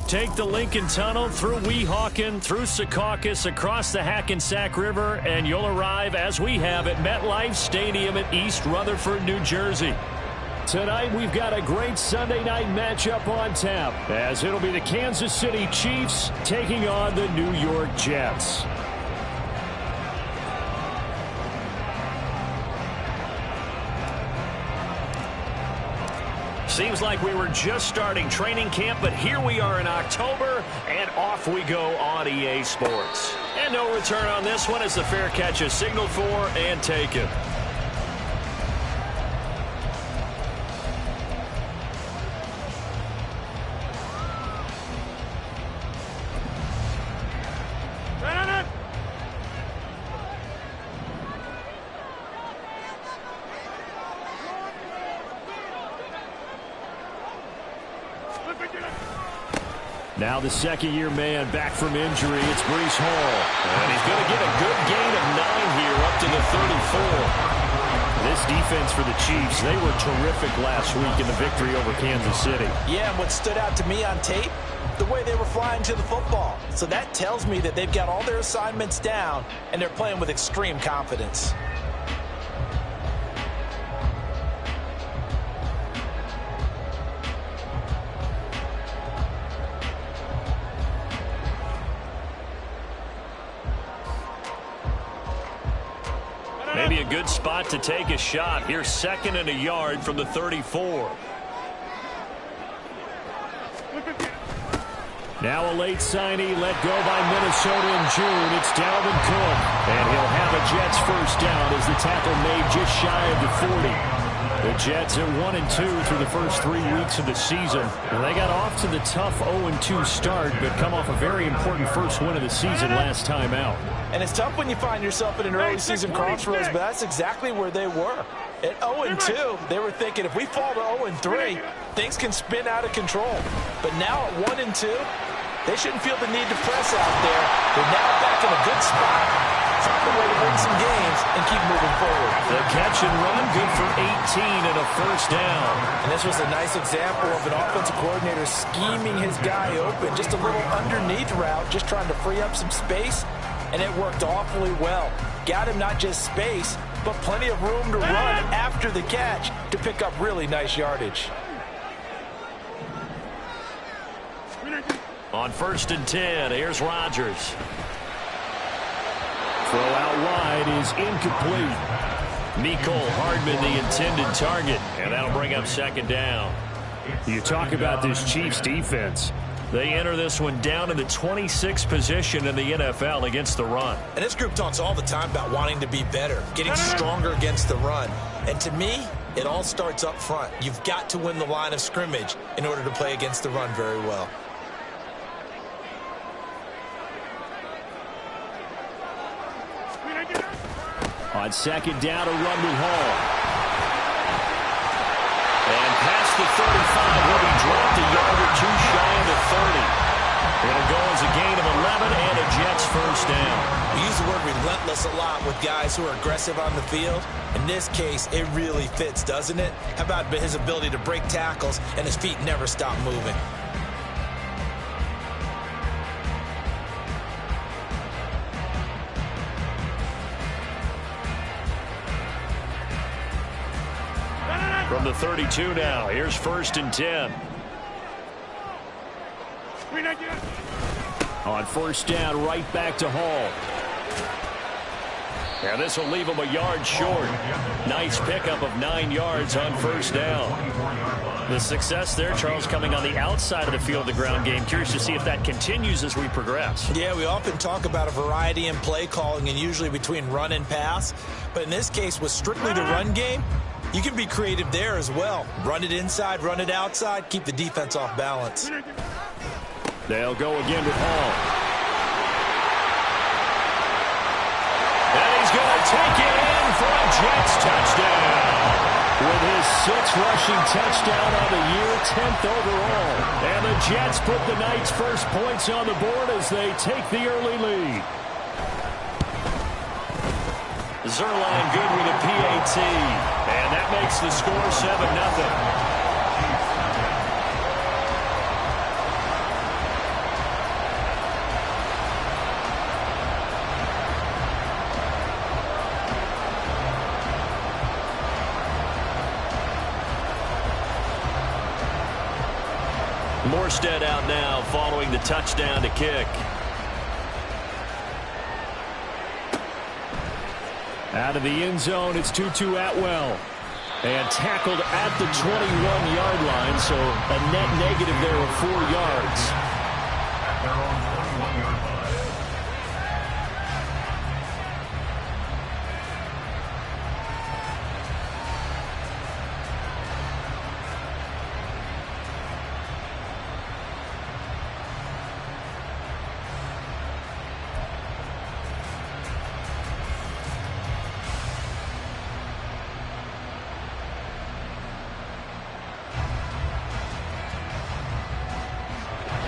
Take the Lincoln Tunnel through Weehawken, through Secaucus, across the Hackensack River, and you'll arrive, as we have, at MetLife Stadium at East Rutherford, New Jersey. Tonight, we've got a great Sunday night matchup on tap, as it'll be the Kansas City Chiefs taking on the New York Jets. Seems like we were just starting training camp, but here we are in October, and off we go on EA Sports. And no return on this one as the fair catch is signaled for and taken. Now the second-year man back from injury. It's Breece Hall. And he's going to get a good gain of 9 here up to the 34. This defense for the Chiefs, they were terrific last week in the victory over Kansas City. Yeah, and what stood out to me on tape, the way they were flying to the football. So that tells me that they've got all their assignments down, and they're playing with extreme confidence. Maybe a good spot to take a shot. Here's 2nd and a yard from the 34. Now a late signee let go by Minnesota in June. It's Dalvin Cook. And he'll have a Jets first down as the tackle made just shy of the 40. The Jets are 1-2 through the first 3 weeks of the season. And they got off to the tough 0-2 start, but come off a very important first win of the season last time out. And it's tough when you find yourself at an early season crossroads, but that's exactly where they were. At 0-2, they were thinking if we fall to 0-3, things can spin out of control. But now at 1-2, they shouldn't feel the need to press out there. They're now back in a good spot. Find a way to win some games and keep moving forward. The catch and run, good for 18 and a first down. And this was a nice example of an offensive coordinator scheming his guy open. Just a little underneath route, just trying to free up some space. And it worked awfully well. Got him not just space, but plenty of room to run after the catch to pick up really nice yardage. On 1st and 10, here's Rodgers. Throw out wide is incomplete. Mecole Hardman, the intended target, and that'll bring up 2nd down. You talk about this Chiefs defense. They enter this one down in the 26th position in the NFL against the run. And this group talks all the time about wanting to be better, getting stronger against the run. And to me, it all starts up front. You've got to win the line of scrimmage in order to play against the run very well. On 2nd down, a run with Hall. And past the 35, will be dropped a yard or 2 shy of the 30. It'll go as a gain of 11 and a Jets first down. We use the word relentless a lot with guys who are aggressive on the field. In this case, it really fits, doesn't it? How about his ability to break tackles and his feet never stop moving? From the 32 now, here's 1st and 10. On 1st down, right back to Hall. And this will leave him a yard short. Nice pickup of 9 yards on 1st down. The success there, Charles, coming on the outside of the field, the ground game. Curious to see if that continues as we progress. Yeah, we often talk about a variety in play calling and usually between run and pass. But in this case, with strictly the run game, you can be creative there as well. Run it inside, run it outside, keep the defense off balance. They'll go again with Hall. And he's going to take it in for a Jets touchdown. With his 6th rushing touchdown on the year, 10th overall. And the Jets put the Knights' first points on the board as they take the early lead. Zerline good with a PAT. And that makes the score 7-0. Morstead out now following the touchdown to kick. Out of the end zone, it's Tutu Atwell. And tackled at the 21-yard line, so a net negative there of 4 yards.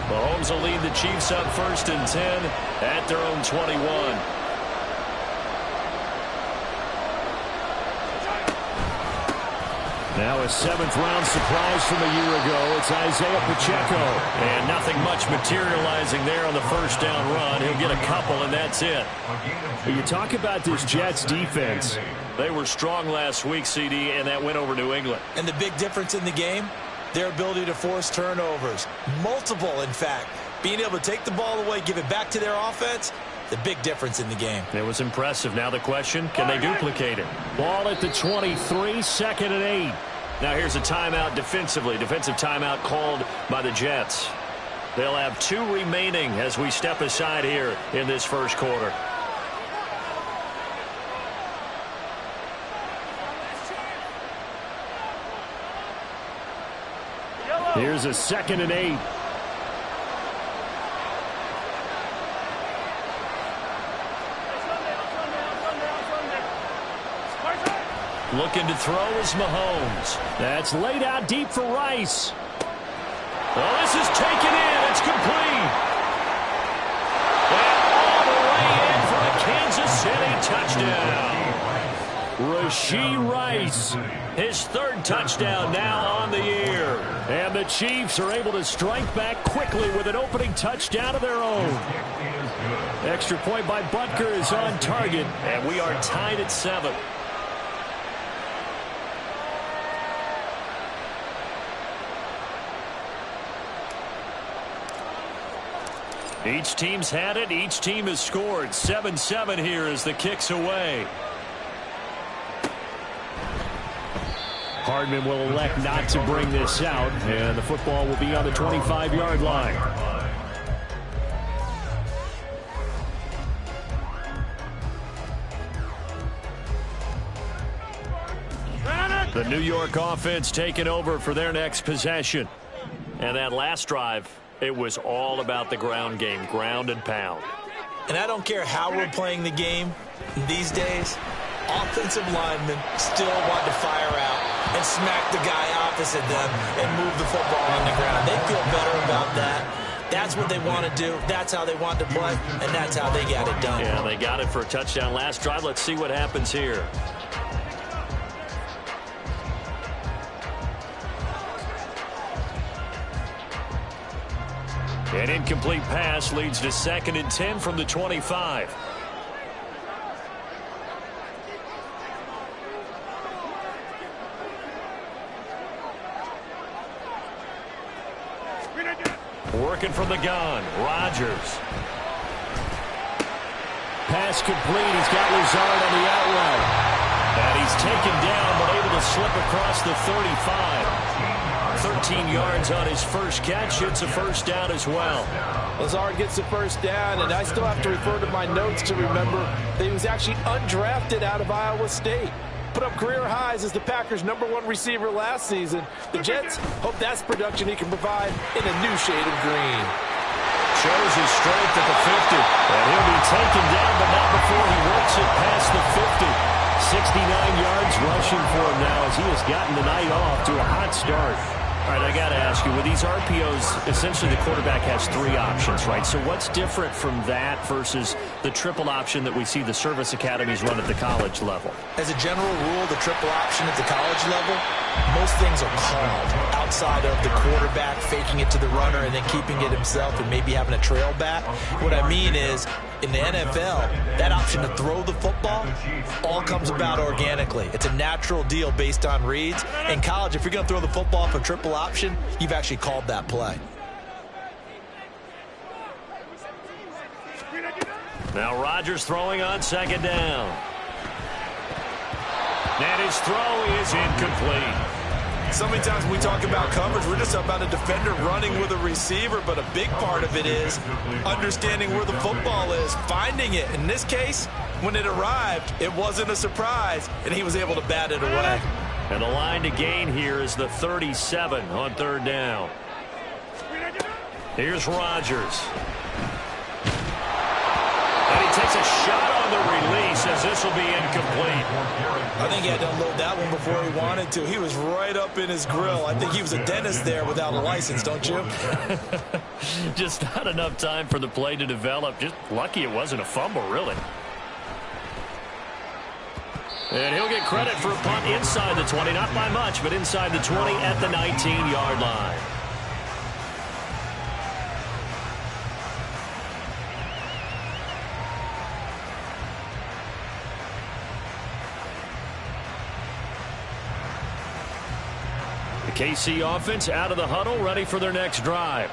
Mahomes will lead the Chiefs up 1st and 10 at their own 21. Now a 7th-round surprise from a year ago. It's Isaiah Pacheco. And nothing much materializing there on the first down run. He'll get a couple, and that's it. You talk about this Jets defense. They were strong last week, CD, and that went over New England. And the big difference in the game? Their ability to force turnovers. Multiple, in fact. Being able to take the ball away, give it back to their offense, the big difference in the game. It was impressive. Now the question, can they duplicate it? Ball at the 23, 2nd and 8. Now here's a timeout defensively. Defensive timeout called by the Jets. They'll have 2 remaining as we step aside here in this first quarter. Here's a 2nd and 8. Looking to throw is Mahomes. That's laid out deep for Rice. Well, this is taken in. It's complete. And all the way in for a Kansas City touchdown. Rashee Rice, his 3rd touchdown now on the year. And the Chiefs are able to strike back quickly with an opening touchdown of their own. Extra point by Butker is on target, and we are tied at 7. Each team's had it. Each team has scored. 7-7 here as the kick's away. Hardman will elect not to bring this out, and the football will be on the 25-yard line. The New York offense taking over for their next possession. And that last drive, it was all about the ground game, ground and pound. And I don't care how we're playing the game these days, offensive linemen still want to fire out and smack the guy opposite them and move the football on the ground. They feel better about that. That's what they want to do. That's how they want to play, and that's how they got it done. Yeah, they got it for a touchdown last drive. Let's see what happens here. An incomplete pass leads to 2nd and 10 from the 25. Working from the gun, Rodgers. Pass complete. He's got Lazard on the out route. And he's taken down, but able to slip across the 35. 13 yards on his first catch. It's a first down as well. Lazard gets the first down, and I still have to refer to my notes to remember that he was actually undrafted out of Iowa State. Put up career highs as the Packers' #1 receiver last season. The Jets hope that's production he can provide in a new shade of green. Shows his strength at the 50. And he'll be taken down, but not before he works it past the 50. 69 yards rushing for him now as he has gotten the night off to a hot start. All right, I got to ask you, with these RPOs, essentially the quarterback has 3 options, right? So what's different from that versus the triple option that we see the service academies run at the college level? As a general rule, the triple option at the college level, most things are called outside of the quarterback faking it to the runner and then keeping it himself and maybe having a trail back. What I mean is, in the NFL, that option to throw the football all comes about organically. It's a natural deal based on reads. In college, if you're going to throw the football for triple option, you've actually called that play. Now Rodgers throwing on second down. And his throw is incomplete. So many times when we talk about coverage, we're just about a defender running with a receiver, but a big part of it is understanding where the football is, finding it. In this case, when it arrived, it wasn't a surprise, and he was able to bat it away. And the line to gain here is the 37 on third down. Here's Rodgers. And he takes a shot on the release as this will be incomplete. I think he had to unload that one before he wanted to. He was right up in his grill. I think he was a dentist there without a license, don't you? Just not enough time for the play to develop. Just lucky it wasn't a fumble, really. And he'll get credit for a punt inside the 20. Not by much, but inside the 20 at the 19-yard line. The KC offense out of the huddle, ready for their next drive.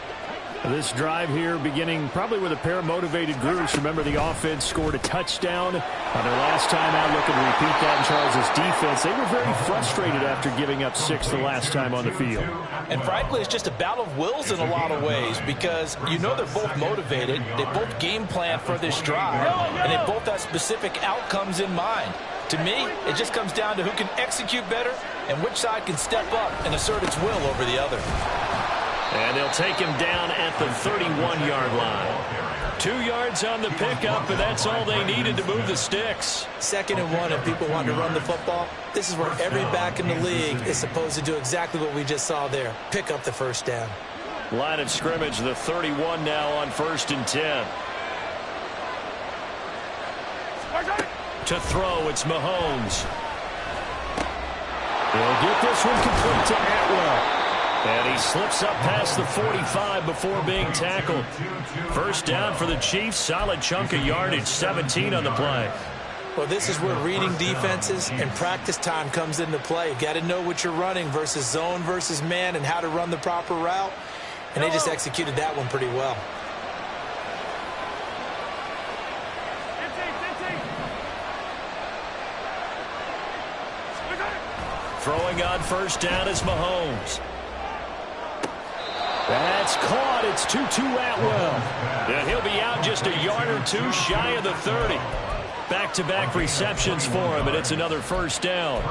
This drive here beginning probably with a pair of motivated groups. Remember, the offense scored a touchdown on their last time out, looking to repeat that in Charles' defense. They were very frustrated after giving up 6 the last time on the field. And frankly, it's just a battle of wills in a lot of ways, because you know they're both motivated. They both game plan for this drive, and they both have specific outcomes in mind. To me, it just comes down to who can execute better and which side can step up and assert its will over the other. And they'll take him down at the 31-yard line. 2 yards on the pickup, and that's all they needed to move the sticks. 2nd and 1, if people want to run the football, this is where every back in the league is supposed to do exactly what we just saw there. Pick up the first down. Line of scrimmage, the 31 now on 1st and 10. To throw, it's Mahomes. He'll get this one complete to Atwell. And he slips up past the 45 before being tackled. First down for the Chiefs. Solid chunk of yardage, 17 on the play. Well, this is where reading defenses and practice time comes into play. You got to know what you're running versus zone versus man and how to run the proper route. And they just executed that one pretty well. Throwing on first down is Mahomes. That's caught. It's Tutu Atwell. And he'll be out just a yard or two shy of the 30. Back-to-back receptions for him, and it's another first down.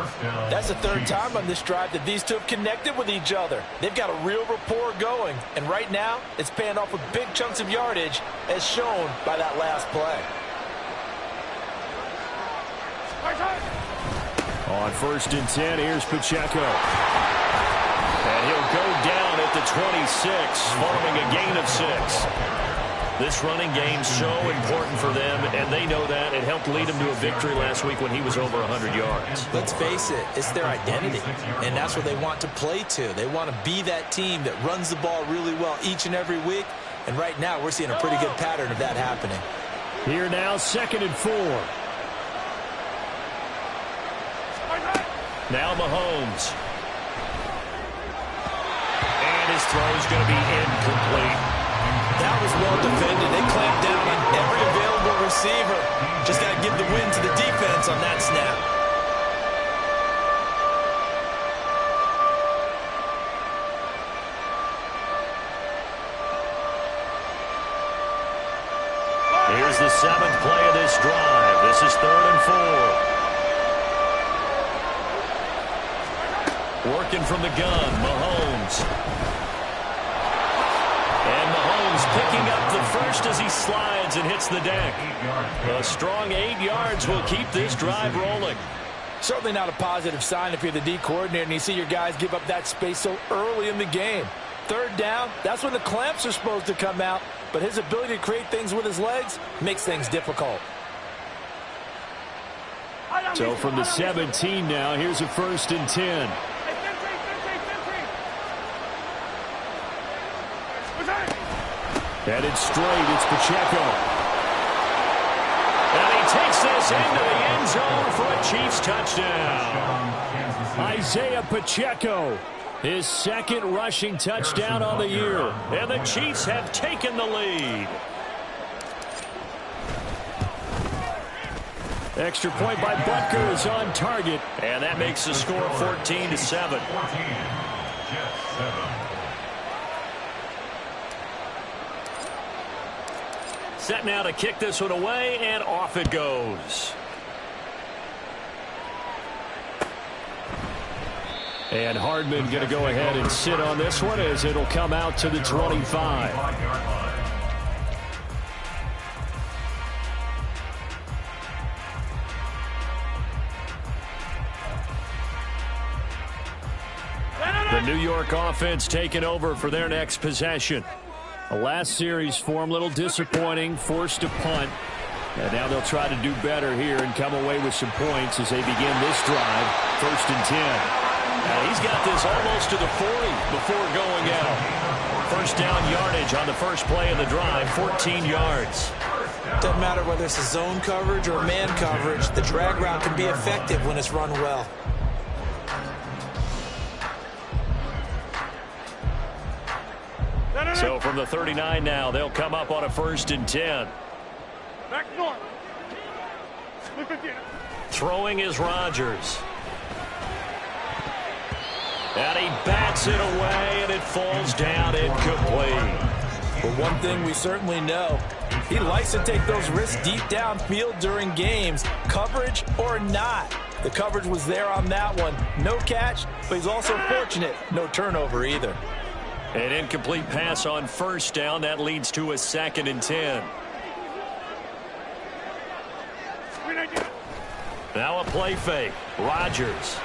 That's the 3rd time on this drive that these two have connected with each other. They've got a real rapport going, and right now it's paying off with big chunks of yardage, as shown by that last play. On 1st and 10, here's Pacheco. And he'll go down at the 26, following a gain of 6. This running game's so important for them, and they know that. It helped lead them to a victory last week when he was over 100 yards. Let's face it, it's their identity, and that's what they want to play to. They want to be that team that runs the ball really well each and every week, and right now we're seeing a pretty good pattern of that happening. Here now, 2nd and 4. Now Mahomes. And his throw is going to be incomplete. That was well defended. They clamped down on every available receiver. Just got to give the win to the defense on that snap. Here's the 7th play of this drive. This is 3rd and 4. Working from the gun, Mahomes. And Mahomes picking up the first as he slides and hits the deck. A strong 8 yards will keep this drive rolling. Certainly not a positive sign if you're the D coordinator and you see your guys give up that space so early in the game. 3rd down, that's when the clamps are supposed to come out, but his ability to create things with his legs makes things difficult. So from the 17 now, here's a 1st and 10. Headed straight, it's Pacheco. And he takes this into the end zone for a Chiefs touchdown. Isaiah Pacheco, his 2nd rushing touchdown on the year. And the Chiefs have taken the lead. Extra point by Butker is on target. And that makes the score 14-7. Set now to kick this one away, and off it goes. And Hardman going to go ahead and sit on this one as it'll come out to the 25. The New York offense taking over for their next possession. The last series for them, a little disappointing, forced to punt. And now they'll try to do better here and come away with some points as they begin this drive. 1st and 10. Now he's got this almost to the 40 before going out. First down yardage on the first play of the drive, 14 yards. Doesn't matter whether it's a zone coverage or man coverage, the drag route can be effective when it's run well. So from the 39 now, they'll come up on a 1st and 10. Back north. Throwing is Rodgers. And he bats it away, and it falls down incomplete. But one thing we certainly know, he likes to take those risks deep downfield during games, coverage or not. The coverage was there on that one. No catch, but he's also fortunate. No turnover either. An incomplete pass on 1st down. That leads to a 2nd and 10. Now a play fake. Rodgers.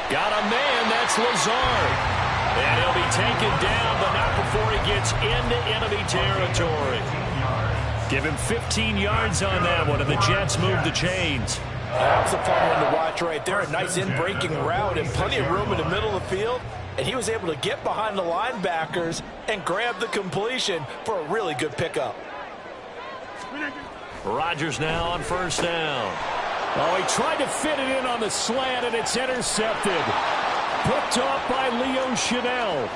Got a man. That's Lazard. And he'll be taken down, but not before he gets into enemy territory. Give him 15 yards on that one, and the Jets move the chains. That's a fun one to watch right there. A nice in-breaking route and plenty of room in the middle of the field. And he was able to get behind the linebackers and grab the completion for a really good pickup. Rodgers now on 1st down. Oh, he tried to fit it in on the slant, and it's intercepted. Picked off by Leo Chanel.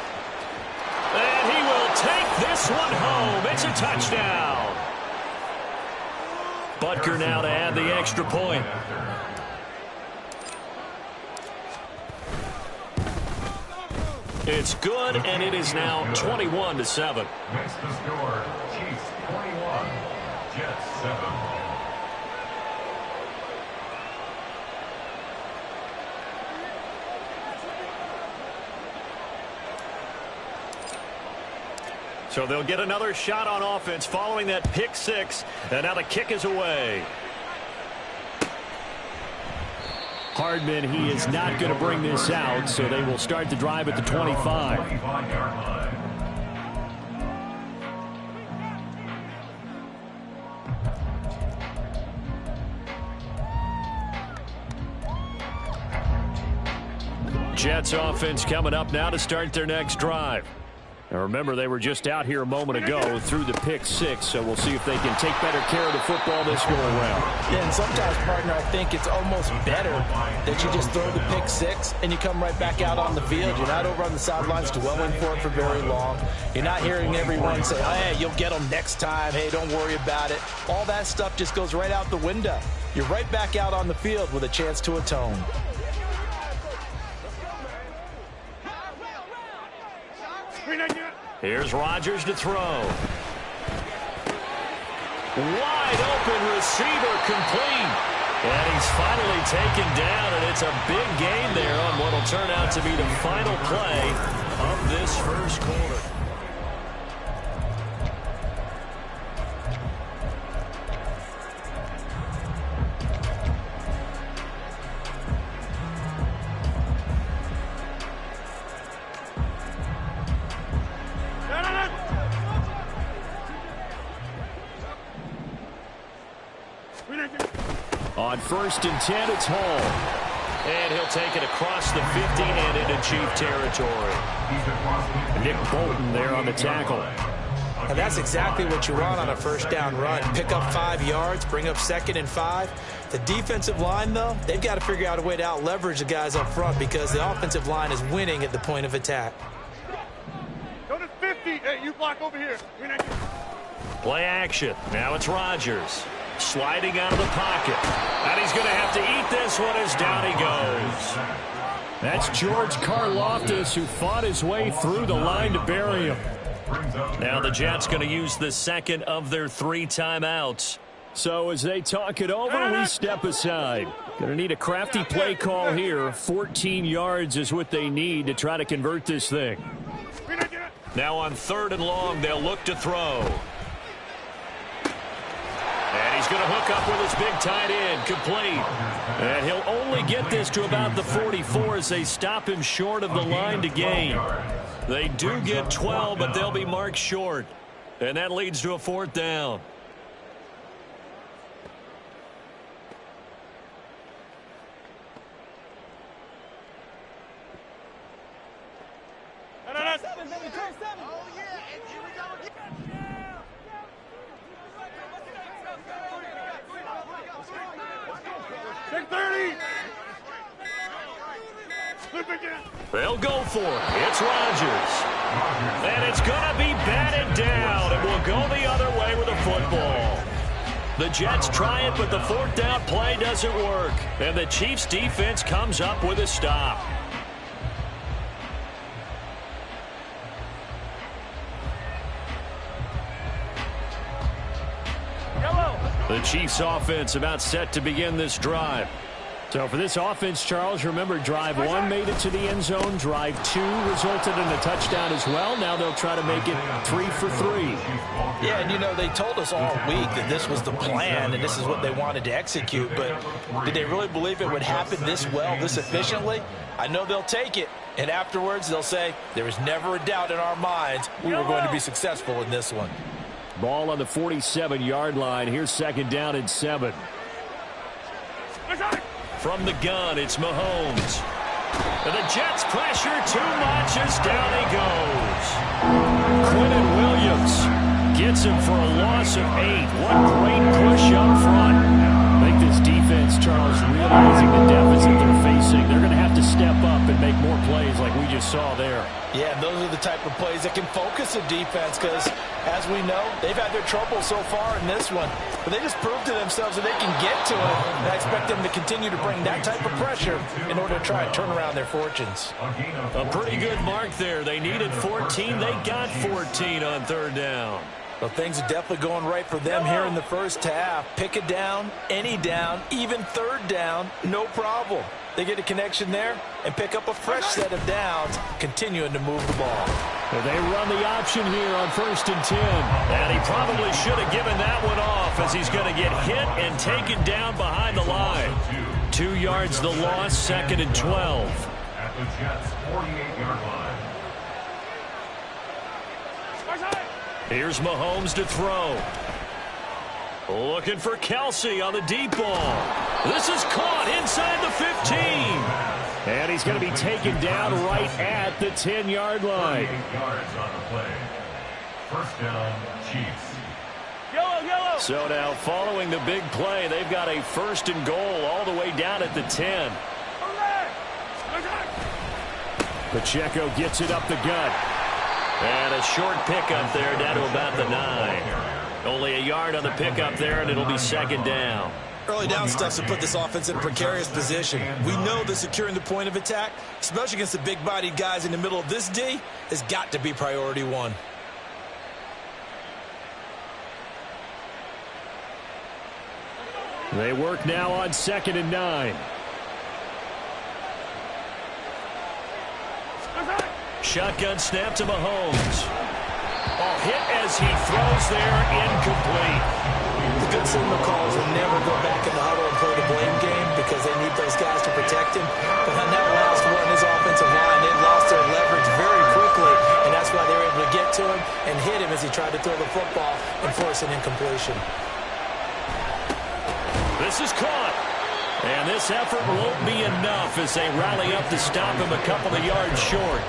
And he will take this one home. It's a touchdown. Butker now to add the extra point. It's good, and it is now 21-7. Next to score, Chiefs 21, Jets 7. So they'll get another shot on offense following that pick 6, and now the kick is away. Hardman, he is not going to bring this out, so they will start the drive at the 25. Jets offense coming up now to start their next drive. Now remember, they were just out here a moment ago through the pick 6, so we'll see if they can take better care of the football this go around. Yeah, and sometimes, partner, I think it's almost better that you just throw the pick 6 and you come right back out on the field. You're not over on the sidelines dwelling for it for very long. You're not hearing everyone say, oh, hey, you'll get them next time. Hey, don't worry about it. All that stuff just goes right out the window. You're right back out on the field with a chance to atone. Here's Rodgers to throw. Wide open receiver complete. And he's finally taken down, and it's a big gain there on what will turn out to be the final play of this first quarter. On 1st and 10, it's Hall. And he'll take it across the 50 and into Chief territory. Nick Bolton there on the tackle. And that's exactly what you want on a first down run. Pick up 5 yards, bring up 2nd and 5. The defensive line, though, they've got to figure out a way to out-leverage the guys up front because the offensive line is winning at the point of attack. Go to 50. Hey, you block over here. Play action. Now it's Rodgers. Sliding out of the pocket. And he's going to have to eat this one as down he goes. That's George Karlaftis, who fought his way through the line to bury him. Now the Jets going to use the second of their 3 timeouts. So as they talk it over, we step aside. Going to need a crafty play call here. 14 yards is what they need to try to convert this thing. Now on 3rd and long, they'll look to throw. And he's going to hook up with his big tight end, complete. And he'll only get this to about the 44 as they stop him short of the line to gain. They do get 12, but they'll be marked short. And that leads to a 4th down. They'll go for it. It's Rodgers. And it's going to be batted down. It will go the other way with a football. The Jets try it, but the 4th down play doesn't work. And the Chiefs' defense comes up with a stop. The Chiefs' offense about set to begin this drive. So for this offense, Charles, remember drive 1 made it to the end zone. Drive 2 resulted in a touchdown as well. Now they'll try to make it 3 for 3. Yeah, and you know, they told us all week that this was the plan and this is what they wanted to execute. But did they really believe it would happen this well, this efficiently? I know they'll take it. And afterwards, they'll say, there was never a doubt in our minds we were going to be successful in this one. Ball on the 47-yard line. Here's 2nd down and 7. From the gun, it's Mahomes. And the Jets pressure too much as down he goes. Quinton Williams gets him for a loss of 8. What great push up front. I think this defense, Charles, realizing the deficit they're facing, they're going to have to step up and make more plays like we just saw there. Yeah, those are the type of plays that can focus a defense because, as we know, they've had their trouble so far in this one. But they just proved to themselves that they can get to it. And I expect them to continue to bring that type of pressure in order to try and turn around their fortunes. A pretty good mark there. They needed 14. They got 14 on 3rd down. Well, things are definitely going right for them here in the first half. Pick a down, any down, even 3rd down, no problem. They get a connection there and pick up a fresh set of downs, continuing to move the ball. They run the option here on 1st and 10. And he probably should have given that one off as he's going to get hit and taken down behind the line. 2 yards the loss, 2nd and 12. At the Jets' 48-yard line. Here's Mahomes to throw. Looking for Kelsey on the deep ball. This is caught inside the 15. And he's going to be taken down right at the 10-yard line. 48 yards on the play. 1st down, Chiefs. Yellow. So now following the big play, they've got a 1st and goal all the way down at the 10. Pacheco gets it up the gut. And a short pickup there down to about the 9. Only a yard on the pickup there, and it'll be 2nd down. Early down stuff to put this offense in a precarious position. We know that securing the point of attack, especially against the big-bodied guys in the middle of this D, has got to be priority 1. They work now on 2nd and 9. Shotgun snap to Mahomes. Oh, hit as he throws there, incomplete. The good signal calls will never go back in the huddle and play the blame game because they need those guys to protect him. But on that last one, his offensive line, they lost their leverage very quickly, and that's why they were able to get to him and hit him as he tried to throw the football and force an incompletion. This is caught. And this effort won't be enough as they rally up to stop him a couple of yards short.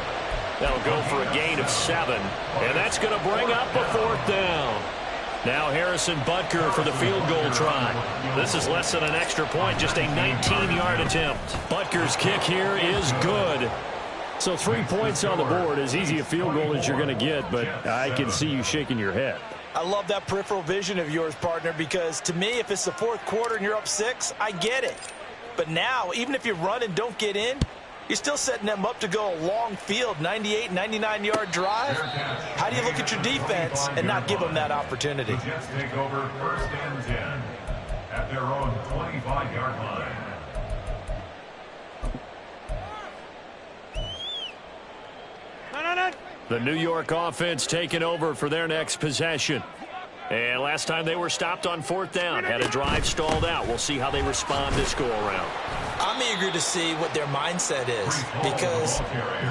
That'll go for a gain of 7. And that's going to bring up a 4th down. Now Harrison Butker for the field goal try. This is less than an extra point, just a 19-yard attempt. Butker's kick here is good. So 3 points on the board, as easy a field goal as you're going to get, but I can see you shaking your head. I love that peripheral vision of yours, partner, because to me, if it's the fourth quarter and you're up 6, I get it. But now, even if you run and don't get in, you're still setting them up to go a long field, 98, 99-yard drive. How do you look at your defense and not give them that opportunity? The Jets take over 1st and 10 at their own 25-yard line. The New York offense taking over for their next possession. And last time they were stopped on 4th down, had a drive stalled out. We'll see how they respond this go-around. I'm eager to see what their mindset is, because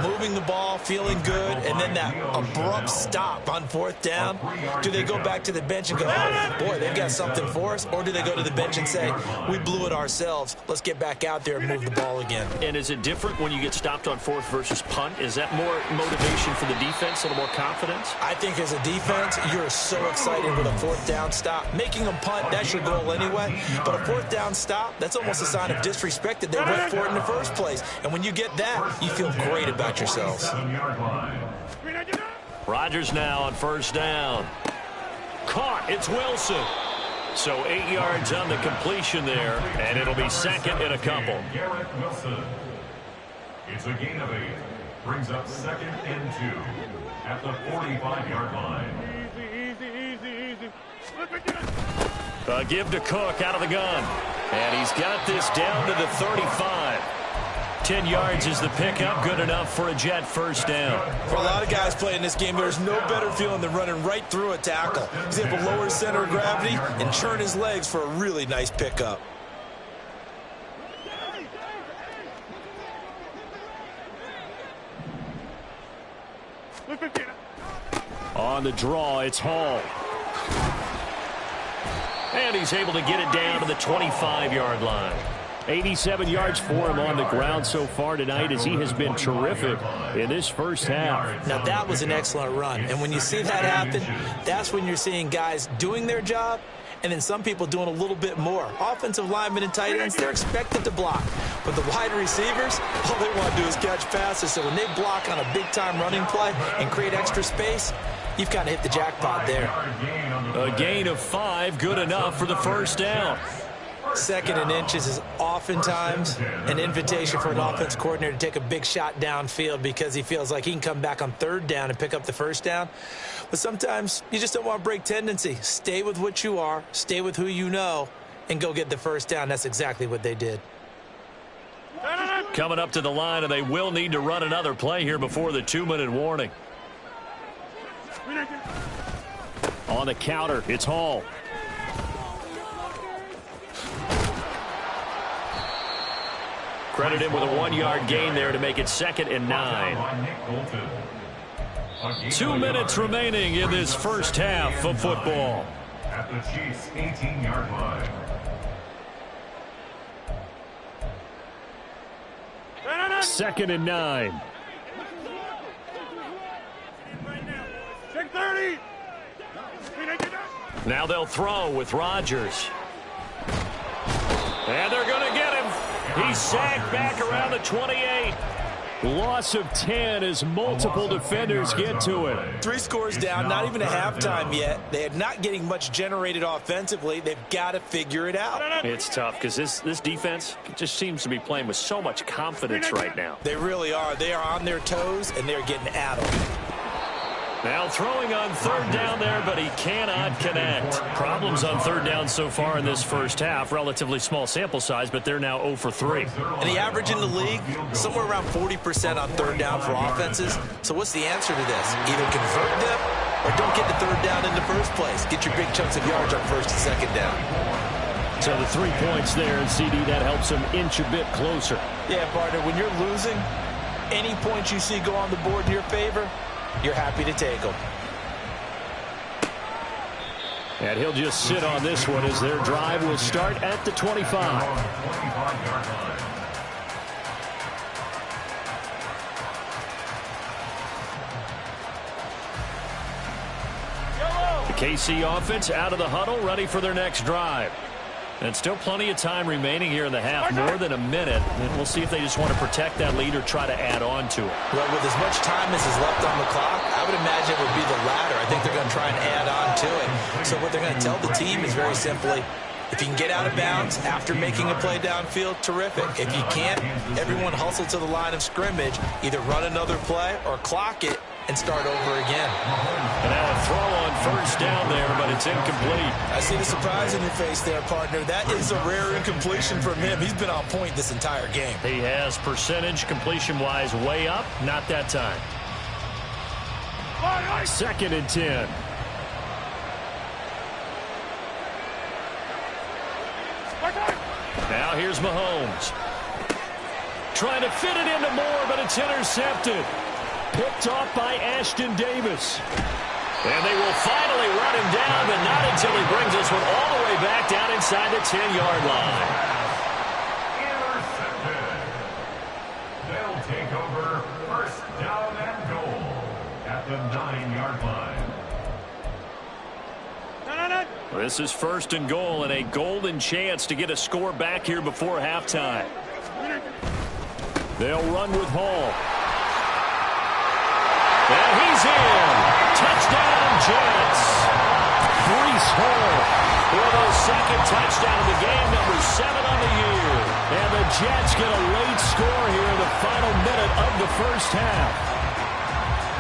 moving the ball, feeling good, and then that abrupt stop on 4th down, do they go back to the bench and go, oh, boy, they've got something for us, or do they go to the bench and say, we blew it ourselves, let's get back out there and move the ball again? And is it different when you get stopped on 4th versus punt? Is that more motivation for the defense, a little more confidence? I think as a defense, you're so excited with a 4th down stop. Making them punt, that's your goal anyway, but a 4th down stop, that's almost a sign of disrespect that they went for it in the first place. And when you get that, you feel great about yourselves. Rodgers now on 1st down. Caught. It's Wilson. So 8 yards on the completion there, and it'll be 2nd and a couple. Garrett Wilson. It's a gain of 8. Brings up 2nd and 2 at the 45-yard line. Easy. A give to Cook out of the gun. And he's got this down to the 35. 10 yards is the pickup. Good enough for a Jet 1st down. For a lot of guys playing this game, there's no better feeling than running right through a tackle. He's able to lower his center of gravity and churn his legs for a really nice pickup. On the draw, it's Hall. And he's able to get it down to the 25-yard line. 87 yards for him on the ground so far tonight, as he has been terrific in this first half. Now, that was an excellent run. And when you see that happen, that's when you're seeing guys doing their job, and then some people doing a little bit more. Offensive linemen and tight ends, they're expected to block. But the wide receivers, all they want to do is catch passes. So when they block on a big-time running play and create extra space, you've kind of hit the jackpot there. A gain of 5, good enough for the 1st down. 2nd and inches is oftentimes an invitation for an offense coordinator to take a big shot downfield because he feels like he can come back on 3rd down and pick up the 1st down. But sometimes you just don't want to break tendency. Stay with what you are, stay with who you know, and go get the 1st down. That's exactly what they did. Coming up to the line, and they will need to run another play here before the 2-minute warning. On the counter, it's Hall. Credit him with a 1-yard gain there to make it 2nd and 9. 2 minutes remaining in this first half of football. At the Chiefs' 18-yard line. Second and 9. Check 30. Now they'll throw with Rodgers. And they're going to get him. He's sacked back around the 28. Loss of 10 as multiple defenders get to it. 3 scores down, not even a halftime yet. They are not getting much generated offensively. They've got to figure it out. It's tough because this defense just seems to be playing with so much confidence right now. They really are. They are on their toes, and they're getting at them. Now throwing on 3rd down there, but he cannot connect. Problems on 3rd down so far in this first half. Relatively small sample size, but they're now 0 for 3. And the average in the league, somewhere around 40% on 3rd down for offenses. So what's the answer to this? Either convert them or don't get the 3rd down in the first place. Get your big chunks of yards on 1st and 2nd down. So the 3 points there, and CD, that helps him inch a bit closer. Yeah, partner, when you're losing, any points you see go on the board in your favor, you're happy to take them. And he'll just sit on this one as their drive will start at the 25. The KC offense out of the huddle, ready for their next drive. And still plenty of time remaining here in the half, more than a minute. And we'll see if they just want to protect that lead or try to add on to it. Well, with as much time as is left on the clock, I would imagine it would be the latter. I think they're going to try and add on to it. So what they're going to tell the team is very simply, if you can get out of bounds after making a play downfield, terrific. If you can't, everyone hustle to the line of scrimmage, either run another play or clock it and start over again. And now a throw on first down there, but it's incomplete. I see the surprise in your face there, partner. That is a rare incompletion from him. He's been on point this entire game. He has percentage completion-wise way up, not that time. 2nd and 10. Now here's Mahomes. Trying to fit it into Moore, but it's intercepted. Picked off by Ashton Davis. And they will finally run him down, but not until he brings this one all the way back down inside the 10-yard line. Intercepted. They'll take over first down and goal at the 9-yard line. This is 1st and goal and a golden chance to get a score back here before halftime. They'll run with Hall. And he's in. Touchdown, Jets. Breece Hall with a 2nd touchdown of the game, number 7 on the year. And the Jets get a late score here in the final minute of the first half.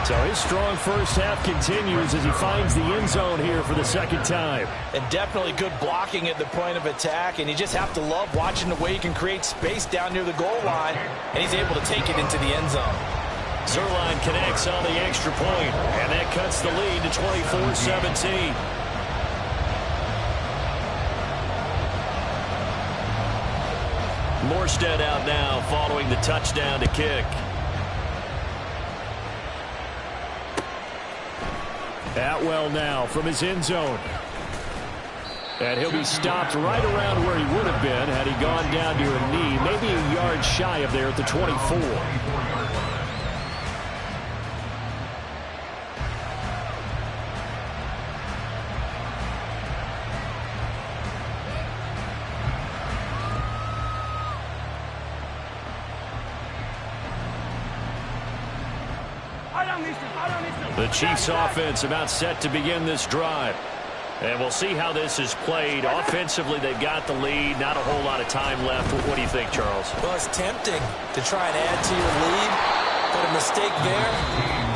So his strong first half continues as he finds the end zone here for the 2nd time. And definitely good blocking at the point of attack, and you just have to love watching the way he can create space down near the goal line, and he's able to take it into the end zone. Zerline connects on the extra point, and that cuts the lead to 24-17. Morstead out now following the touchdown to kick. Atwell now from his end zone. And he'll be stopped right around where he would have been had he gone down to a knee, maybe a yard shy of there at the 24. The Chiefs offense about set to begin this drive. And we'll see how this is played. Offensively, they've got the lead. Not a whole lot of time left. What do you think, Charles? Well, it's tempting to try and add to your lead, but a mistake there,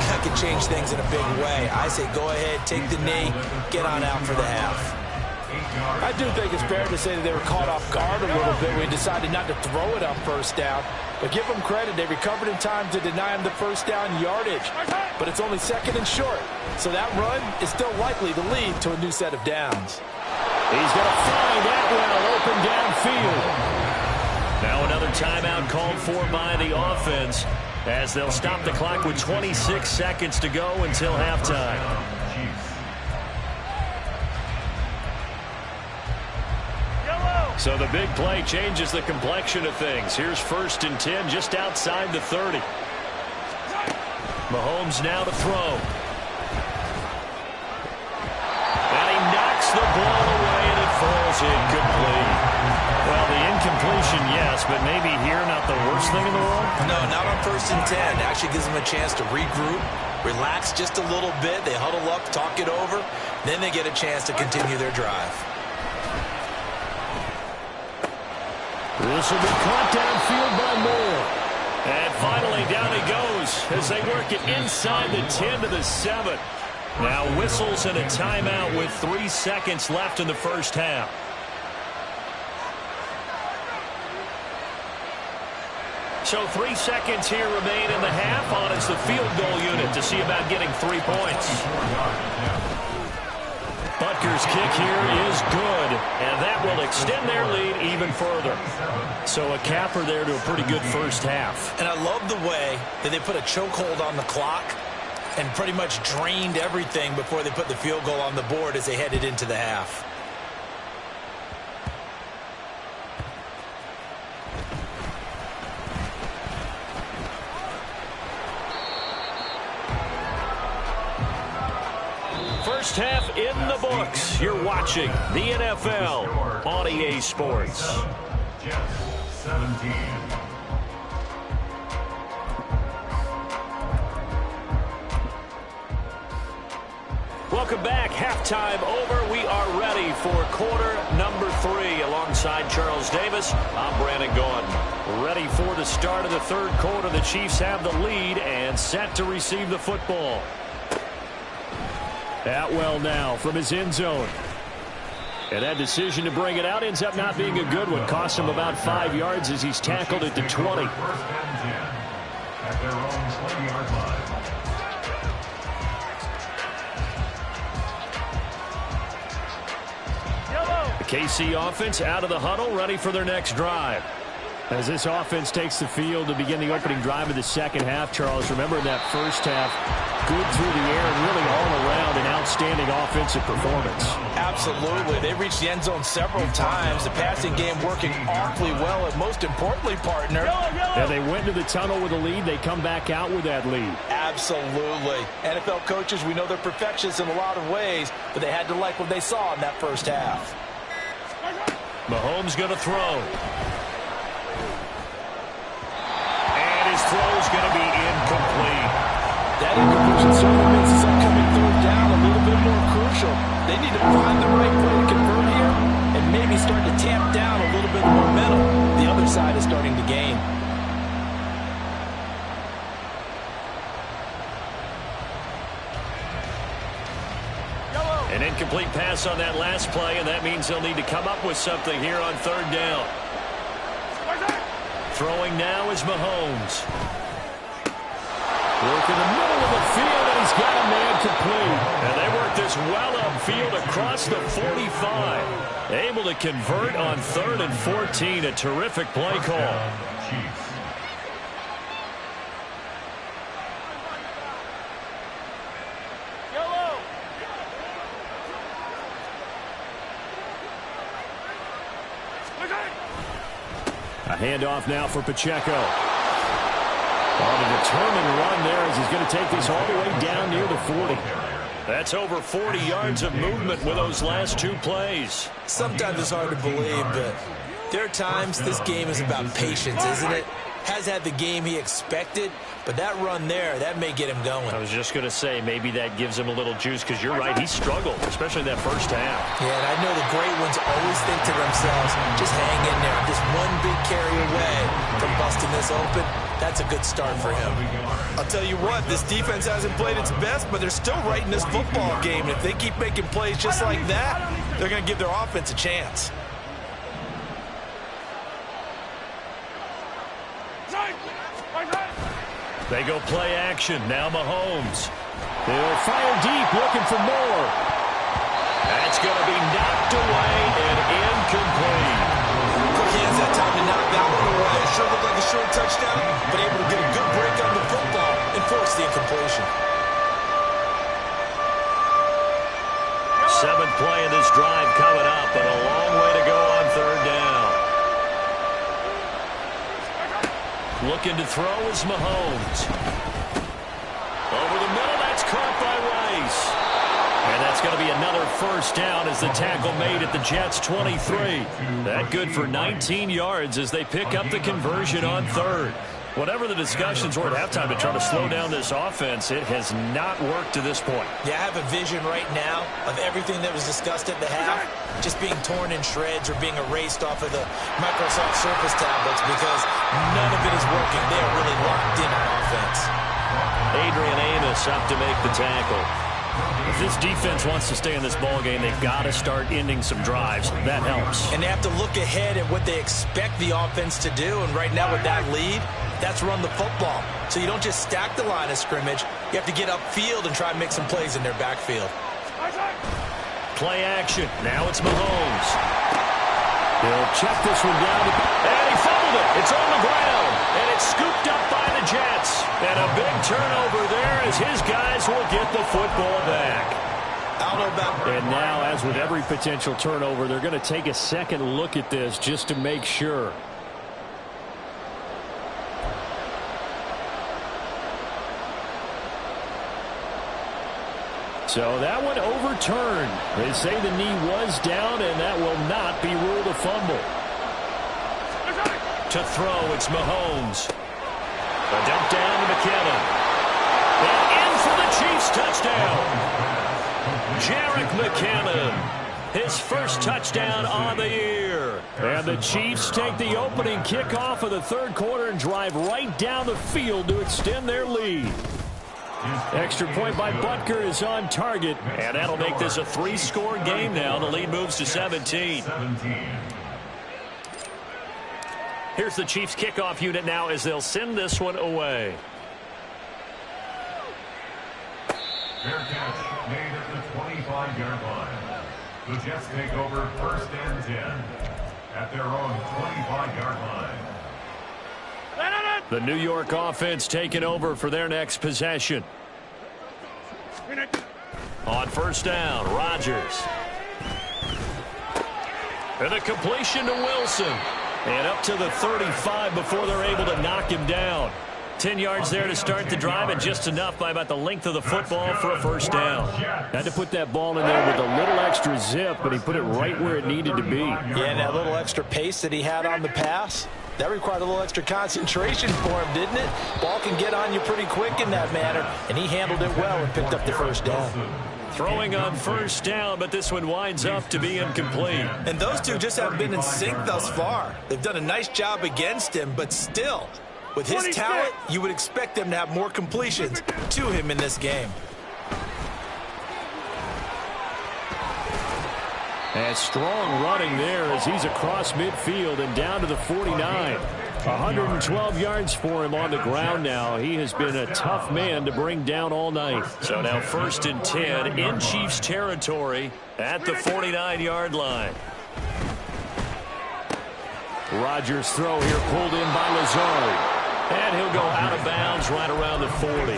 that could change things in a big way. I say go ahead, take the knee, get on out for the half. I do think it's fair to say that they were caught off guard a little bit. We decided not to throw it on first down. But give them credit. They recovered in time to deny him the first down yardage. But it's only 2nd and short. So that run is still likely to lead to a new set of downs. He's going to find Atwell open downfield. Now another timeout called for by the offense as they'll stop the clock with 26 seconds to go until halftime. So the big play changes the complexion of things. Here's 1st and 10 just outside the 30. Mahomes now to throw. And he knocks the ball away and it falls incomplete. Well, the incompletion, yes, but maybe here not the worst thing in the world? No, not on 1st and 10. Actually gives them a chance to regroup, relax just a little bit. They huddle up, talk it over. Then they get a chance to continue their drive. This will be caught downfield by Moore. And finally down he goes as they work it inside the 10 to the 7. Now whistles and a timeout with 3 seconds left in the first half. So 3 seconds here remain in the half on as the field goal unit to see about getting 3 points. Butker's kick here is good, and that will extend their lead even further. So a capper there to a pretty good first half. And I love the way that they put a chokehold on the clock and pretty much drained everything before they put the field goal on the board as they headed into the half. First half in the books. You're watching the NFL on EA Sports. Jets 17. Welcome back. Halftime over. We are ready for quarter number 3. Alongside Charles Davis, I'm Brandon Gaudin. Ready for the start of the third quarter. The Chiefs have the lead and set to receive the football. Atwell now from his end zone. And that decision to bring it out ends up not being a good one. Cost him about 5 yards as he's tackled at the 20. First and 10 at their own 20-yard line. The KC offense out of the huddle, ready for their next drive. As this offense takes the field to begin the opening drive of the second half, Charles, remember in that first half, good through the air and really all around an outstanding offensive performance. Absolutely. They reached the end zone several times. The passing game working awfully well, and most importantly, partner. Yeah, they went to the tunnel with a lead. They come back out with that lead. Absolutely. NFL coaches, we know they're perfectionists in a lot of ways, but they had to like what they saw in that first half. Mahomes going to throw. And his throw's going to be incomplete. That incompletion certainly makes this upcoming third down a little bit more crucial. They need to find the right play to convert here and maybe start to tamp down a little bit of momentum. The other side is starting to gain. An incomplete pass on that last play, and that means they'll need to come up with something here on third down. Throwing now is Mahomes. Work in the middle of the field, and he's got a man complete. And they work this well upfield across the 45. Able to convert on 3rd and 14. A terrific play call. Chiefs. A handoff now for Pacheco. On a determined run there as he's going to take this all the way down near the 40. That's over 40 yards of movement with those last 2 plays. Sometimes it's hard to believe, but there are times this game is about patience, isn't it? Has had the game he expected, but that run there, that may get him going. I was just going to say, maybe that gives him a little juice, because you're right, he struggled, especially that first half. Yeah, and I know the great ones always think to themselves, just hang in there. Just one big carry away from busting this open. That's a good start for him. I'll tell you what, this defense hasn't played its best, but they're still right in this football game. If they keep making plays just like that, they're going to give their offense a chance. They go play action. Now Mahomes. They'll fire deep, looking for more. That's going to be knocked away and incomplete. Quick hands that time to knock that one away. It sure looked like a short touchdown, but able to get a good break on the football and force the incompletion. 7th play of this drive coming up, but a long way to go on third down. Looking to throw is Mahomes. Over the middle, that's caught by Rice. And that's going to be another first down as the tackle made at the Jets' 23. That good for 19 yards as they pick up the conversion on third. Whatever the discussions were at halftime to try to slow down this offense, it has not worked to this point. Yeah, I have a vision right now of everything that was discussed at the half just being torn in shreds or being erased off of the Microsoft Surface tablets because none of it is working. They are really locked in on offense. Adrian Amos up to make the tackle. If this defense wants to stay in this ballgame, they've got to start ending some drives. That helps. And they have to look ahead at what they expect the offense to do. And right now with that lead, that's run the football. So you don't just stack the line of scrimmage. You have to get upfield and try and make some plays in their backfield. Play action. Now it's Mahomes. He'll check this one down. And he fumbled it. It's on the ground. And it's scooped up by the Jets. And a big turnover there as his guys will get the football back. I don't know about... And now, as with every potential turnover, they're going to take a second look at this just to make sure. So that one overturned. They say the knee was down, and that will not be ruled a fumble. To throw, it's Mahomes. A dump down to McKinnon. And in for the Chiefs touchdown. Jerick McKinnon. His first touchdown on the year. And the Chiefs take the opening kickoff of the third quarter and drive right down the field to extend their lead. Extra point by Butker is on target, and that'll make this a 3-score game now. The lead moves to 17. Here's the Chiefs kickoff unit now as they'll send this one away. Fair catch made at the 25-yard line. The Jets take over first and 10 at their own 25-yard line. The New York offense taking over for their next possession. On first down, Rodgers. And a completion to Wilson. And up to the 35 before they're able to knock him down. 10 yards there to start the drive, and just enough by about the length of the football for a first down. Had to put that ball in there with a little extra zip, but he put it right where it needed to be. Yeah, and that little extra pace that he had on the pass, that required a little extra concentration for him, didn't it? Ball can get on you pretty quick in that manner, and he handled it well and picked up the first down. Throwing on first down, but this one winds up to be incomplete. And those two just haven't been in sync thus far. They've done a nice job against him, but still, with his talent, you would expect them to have more completions to him in this game. And strong running there as he's across midfield and down to the 49. 112 yards for him on the ground now. He has been a tough man to bring down all night. So now first and 10 in Chiefs territory at the 49-yard line. Rodgers' throw here pulled in by Lazard. And he'll go out of bounds right around the 40.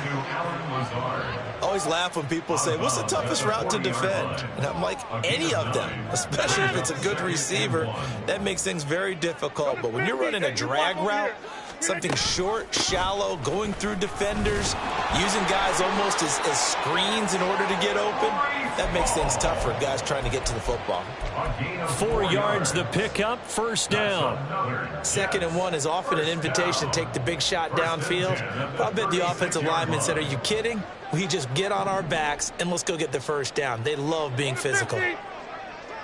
Always laugh when people say, what's the toughest route to defend? And I'm like, any of them, especially if it's a good receiver. That makes things very difficult. But when you're running a drag route, something short, shallow, going through defenders, using guys almost as screens in order to get open, that makes things tough for guys trying to get to the football. 4 yards the pickup, first down. 2nd and 1 is often an invitation to take the big shot downfield. I bet the offensive lineman said, are you kidding? We just get on our backs and let's go get the first down. They love being physical.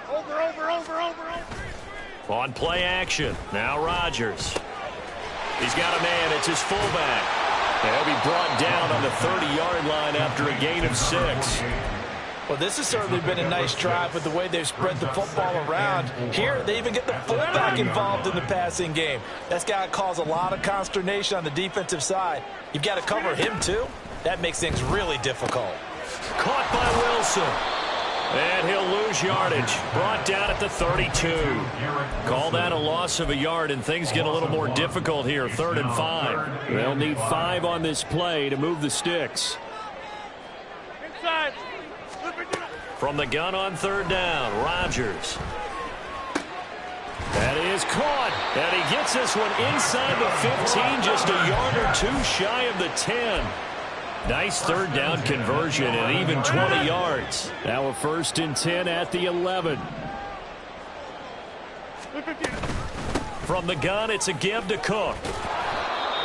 Over. On play action, now Rodgers. He's got a man, it's his fullback. He'll be brought down on the 30-yard line after a gain of 6. Well, this has certainly been a nice drive with the way they've spread the football around. Here, they even get the fullback involved in the passing game. That's got to cause a lot of consternation on the defensive side. You've got to cover him, too. That makes things really difficult. Caught by Wilson. And he'll lose yardage. Brought down at the 32. Call that a loss of a yard, and things get a little more difficult here. 3rd and 5. They'll need 5 on this play to move the sticks. Inside. From the gun on 3rd down, Rodgers. That is caught. And he gets this one inside the 15, just a yard or 2 shy of the 10. Nice 3rd down conversion and even 20 yards. Now a 1st and 10 at the 11. From the gun, it's a give to Cook.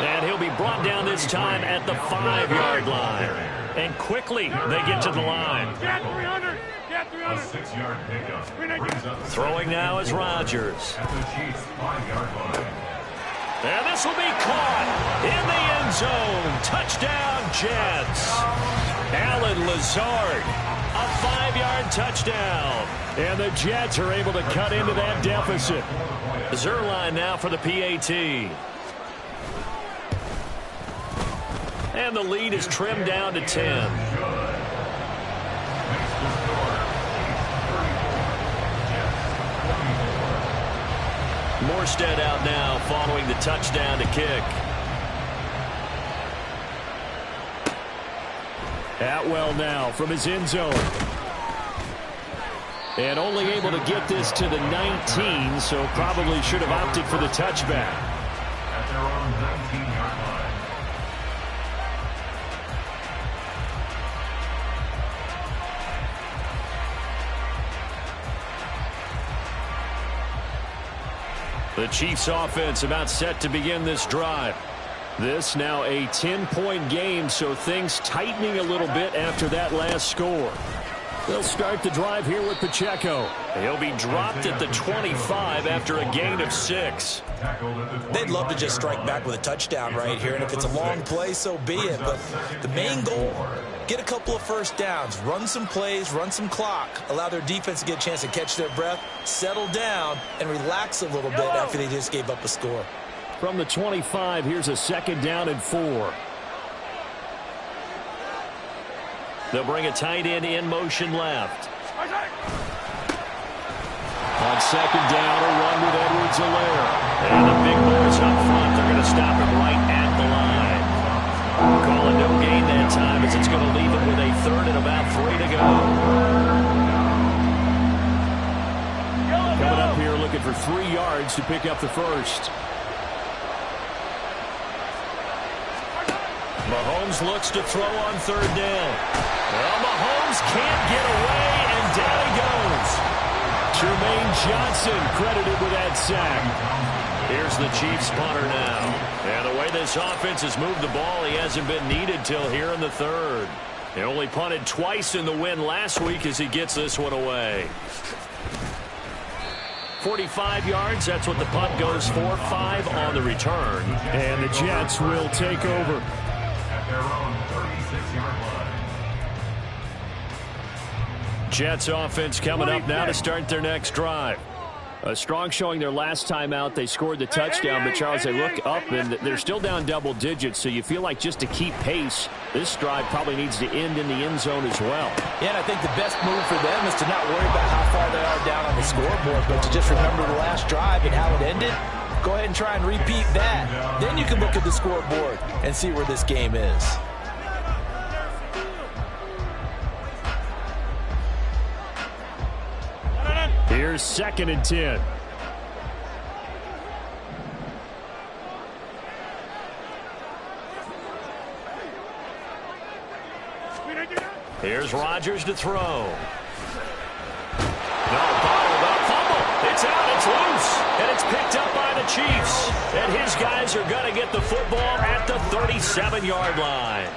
And he'll be brought down this time at the 5-yard line. And quickly they get to the line. Get 300. Get 300. A 6-yard pickup brings up Throwing now is Rodgers. at the Chiefs' 5-yard line. And this will be caught in the end zone. Touchdown, Jets. Allen Lazard, a 5-yard touchdown. And the Jets are able to cut into that deficit. Zerline now for the PAT. And the lead is trimmed down to 10. Morstead out now following the touchdown to kick. Atwell now from his end zone. And only able to get this to the 19, so probably should have opted for the touchback. At their own 19-yard line. The Chiefs offense about set to begin this drive. This now a 10-point game, so things tightening a little bit after that last score. They'll start the drive here with Pacheco. He'll be dropped at the 25 after a gain of 6. They'd love to just strike back with a touchdown right here, and if it's a long play, so be it. But the main goal, get a couple of first downs, run some plays, run some clock, allow their defense to get a chance to catch their breath, settle down, and relax a little bit after they just gave up a score. From the 25, here's a 2nd down and 4. They'll bring a tight end in motion left. On 2nd down, a run with Edwards-Helaire. And the big boys up front, they're going to stop him right at the line. Calling no gain that time as it's going to leave it with a 3rd and about 3 to go. Coming up here looking for 3 yards to pick up the first. Mahomes looks to throw on 3rd down. Well, Mahomes can't get away, and down he goes. Jermaine Johnson credited with that sack. Here's the Chiefs punter now. And the way this offense has moved the ball, he hasn't been needed till here in the 3rd. He only punted twice in the win last week as he gets this one away. 45 yards, that's what the punt goes for. 5 on the return. And the Jets will take over. Their own 36-yard line. Jets offense coming up now to start their next drive. A strong showing their last time out. They scored the touchdown, but Charles, they look up and they're still down double digits, so you feel like just to keep pace, this drive probably needs to end in the end zone as well. Yeah, and I think the best move for them is to not worry about how far they are down on the scoreboard, but to just remember the last drive and how it ended. Go ahead and try and repeat that. Then you can look at the scoreboard and see where this game is. Here's 2nd and 10. Here's Rodgers to throw. No, bottled up fumble. It's out, it's loose, and it's picked up by the Chiefs. And his guys are going to get the football at the 37-yard line.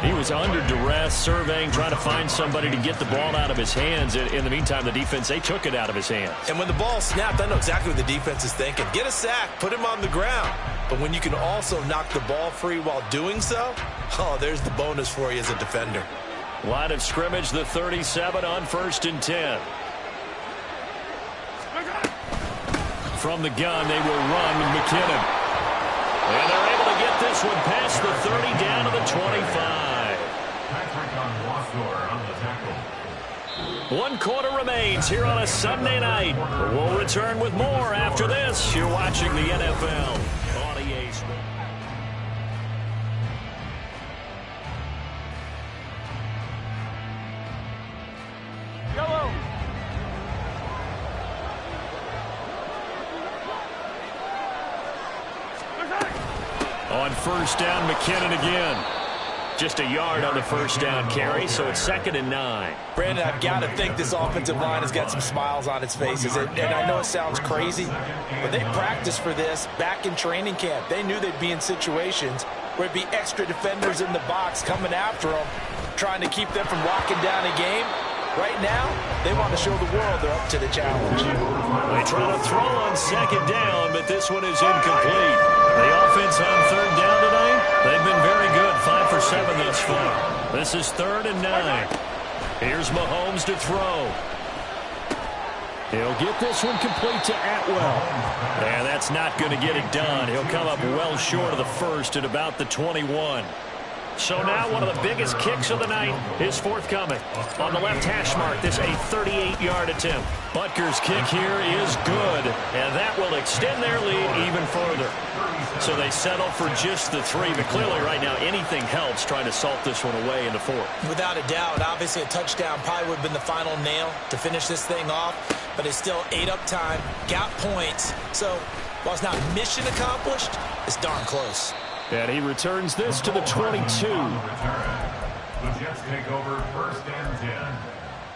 He was under duress, surveying, trying to find somebody to get the ball out of his hands. In the meantime, the defense, they took it out of his hands. And when the ball snapped, I know exactly what the defense is thinking. Get a sack, put him on the ground. But when you can also knock the ball free while doing so, oh, there's the bonus for you as a defender. Line of scrimmage, the 37 on 1st and 10. From the gun, they will run with McKinnon. And they're able to get this one past the 30 down to the 25. One quarter remains here on a Sunday night. We'll return with more after this. You're watching the NFL on EA Sports. Yellow. On 1st down, McKinnon again. Just a yard on the 1st down carry, so it's 2nd and 9. Brandon, I've got to think this offensive line has got some smiles on its faces. And I know it sounds crazy, but they practiced for this back in training camp. They knew they'd be in situations where it'd be extra defenders in the box coming after them, trying to keep them from locking down a game. Right now, they want to show the world they're up to the challenge. They try to throw on 2nd down, but this one is incomplete. The offense on 3rd down tonight, they've been very good, 5 for 7 thus far. This is 3rd and 9. Here's Mahomes to throw. He'll get this one complete to Atwell. And that's not going to get it done. He'll come up well short of the first at about the 21. So now one of the biggest kicks of the night is forthcoming. On the left hash mark, this a 38-yard attempt. Butker's kick here is good, and that will extend their lead even further. So they settle for just the 3, but clearly right now anything helps trying to salt this one away in the 4th. Without a doubt, obviously a touchdown probably would have been the final nail to finish this thing off, but it's still ate up time, got points. So while it's not mission accomplished, it's darn close. And he returns this to the 22. The Jets take over 1st and 10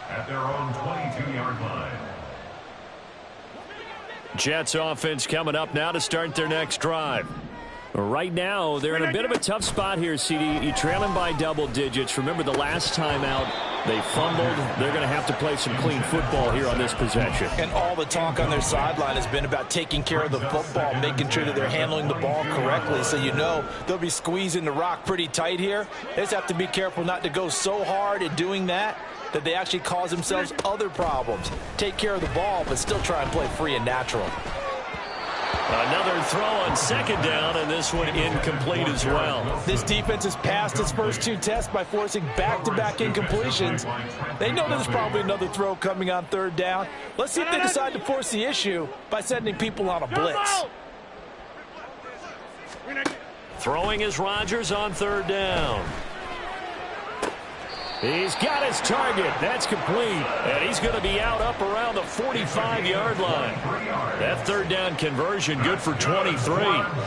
at their own 22-yard line. Jets offense coming up now to start their next drive. Right now, they're in a bit of a tough spot here, CD. You're trailing by double digits. Remember the last time out, they fumbled. They're going to have to play some clean football here on this possession. And all the talk on their sideline has been about taking care of the football, making sure that they're handling the ball correctly. So you know they'll be squeezing the rock pretty tight here. They just have to be careful not to go so hard in doing that they actually cause themselves other problems. Take care of the ball, but still try and play free and natural. Another throw on second down, and this one incomplete as well. This defense has passed its first 2 tests by forcing back-to-back incompletions. They know there's probably another throw coming on third down. Let's see if they decide to force the issue by sending people on a blitz. Throwing is Rodgers on third down. He's got his target. That's complete. And he's going to be out up around the 45-yard line. That third down conversion good for 23.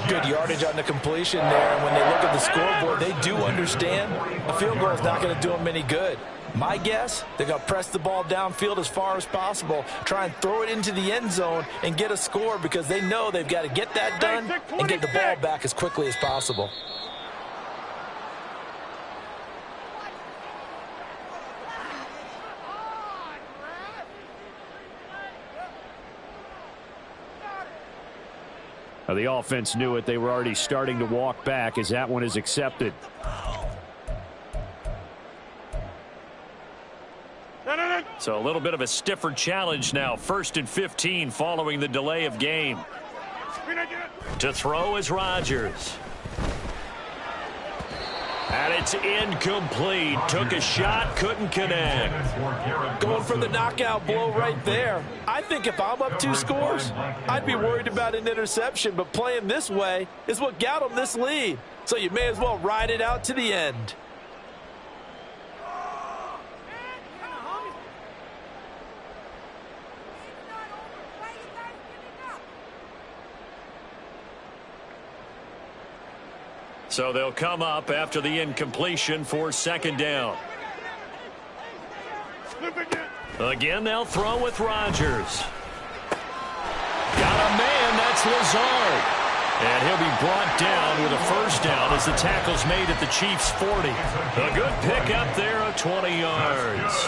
Good yardage on the completion there. And when they look at the scoreboard, they do understand a field goal is not going to do them any good. My guess, they're going to press the ball downfield as far as possible, try and throw it into the end zone and get a score because they know they've got to get that done and get the ball back as quickly as possible. The offense knew it. They were already starting to walk back as that one is accepted. So a little bit of a stiffer challenge now. 1st and 15 following the delay of game. To throw is Rodgers. And it's incomplete. Took a shot, couldn't connect. Going for the knockout blow right there. I think if I'm up 2 scores, I'd be worried about an interception, but playing this way is what got them this lead. So you may as well ride it out to the end. So they'll come up after the incompletion for second down. Again, they'll throw with Rodgers. Got a man, that's Lazard. And he'll be brought down with a first down as the tackle's made at the Chiefs' 40. A good pickup there of 20 yards.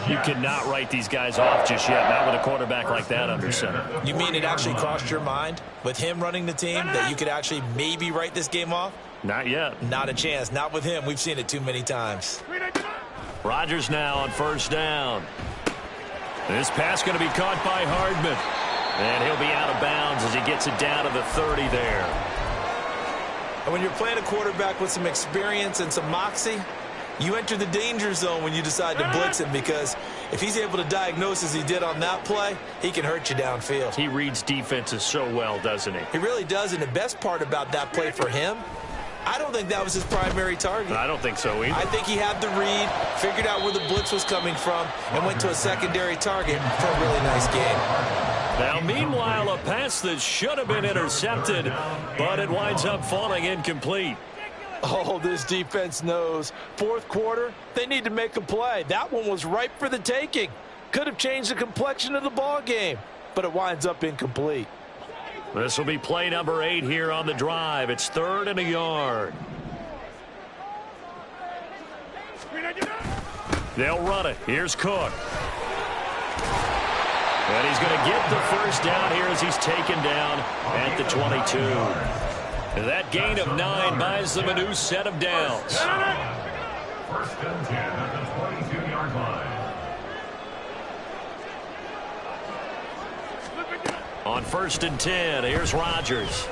You cannot write these guys off just yet, not with a quarterback like that under center. You mean it actually crossed your mind with him running the team that you could actually maybe write this game off? Not yet. Not a chance. Not with him. We've seen it too many times. Rodgers now on first down. This pass going to be caught by Hardman. And he'll be out of bounds as he gets it down to the 30 there. And when you're playing a quarterback with some experience and some moxie, you enter the danger zone when you decide to blitz him, because if he's able to diagnose as he did on that play, he can hurt you downfield. He reads defenses so well, doesn't he? He really does, and the best part about that play for him, I don't think that was his primary target. I don't think so either. I think he had the read, figured out where the blitz was coming from, and went to a secondary target for a really nice game. Now, meanwhile, a pass that should have been intercepted, but it winds up falling incomplete. Oh, this defense knows. Fourth quarter, they need to make a play. That one was ripe for the taking. Could have changed the complexion of the ball game, but it winds up incomplete. This will be play number 8 here on the drive. It's 3rd and a yard. They'll run it. Here's Cook. And he's going to get the first down here as he's taken down at the 22. That gain of 9 buys them a new set of downs. 1st and 10 at the 22-yard line. On 1st and 10, here's Rodgers.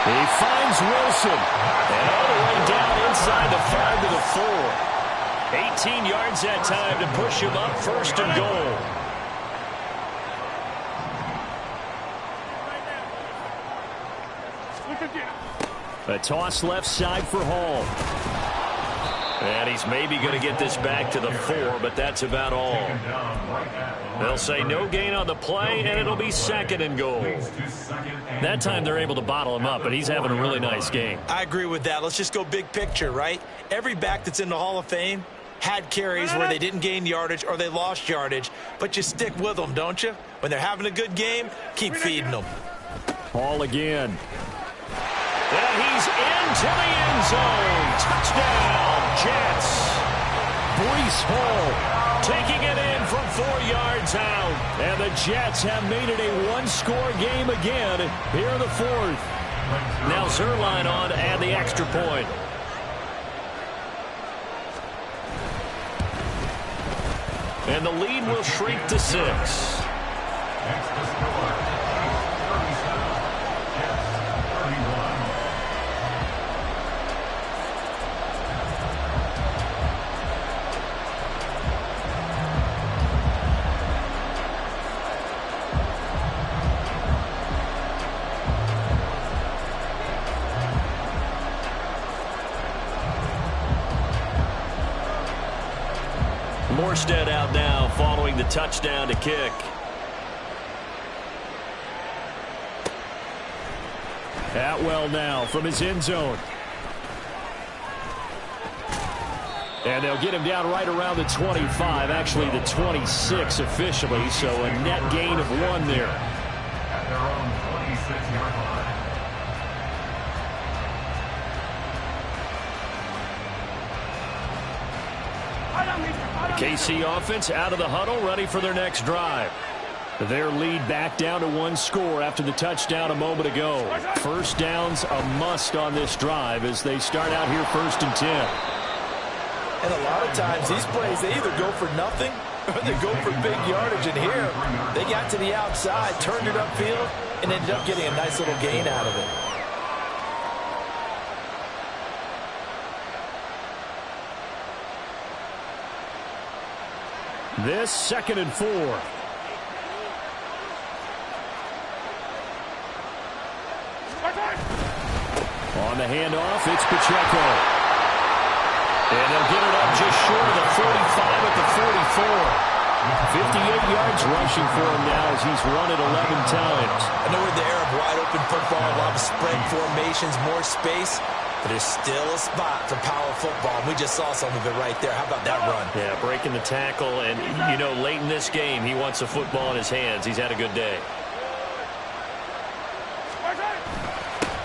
He finds Wilson. And all the way down inside the 5 to the 4. 18 yards that time to push him up 1st and goal. A toss left side for Hall. And he's maybe going to get this back to the 4, but that's about all. They'll say no gain on the play, and it'll be 2nd and goal. That time they're able to bottle him up, but he's having a really nice game. I agree with that. Let's just go big picture, right? Every back that's in the Hall of Fame had carries where they didn't gain yardage or they lost yardage, but you stick with them, don't you? When they're having a good game, keep feeding them. Ball again. And he's into the end zone. Touchdown, Jets. Breece Hall taking it in from 4 yards out. And the Jets have made it a one-score game again here in the fourth. Now Zerline on to add the extra point. And the lead will shrink to 6. Next to score, 37. Jets, 31. Morstead out now following the touchdown to kick. Atwell now from his end zone. And they'll get him down right around the 25, actually the 26 officially, so a net gain of 1 there. At their own 26-yard line. KC offense out of the huddle, ready for their next drive. Their lead back down to 1 score after the touchdown a moment ago. First down's a must on this drive as they start out here 1st and 10. And a lot of times these plays, they either go for nothing or they go for big yardage. And here, they got to the outside, turned it upfield, and ended up getting a nice little gain out of it. This 2nd and 4. On the handoff, it's Pacheco. And they'll get it up just short of the 45 at the 44. 58 yards rushing for him now as he's run it 11 times. I know we're in the era of wide-open football, a lot of spread formations, more space, but there's still a spot for power football. We just saw some of it right there. How about that run? Yeah, breaking the tackle, and, you know, late in this game, he wants the football in his hands. He's had a good day.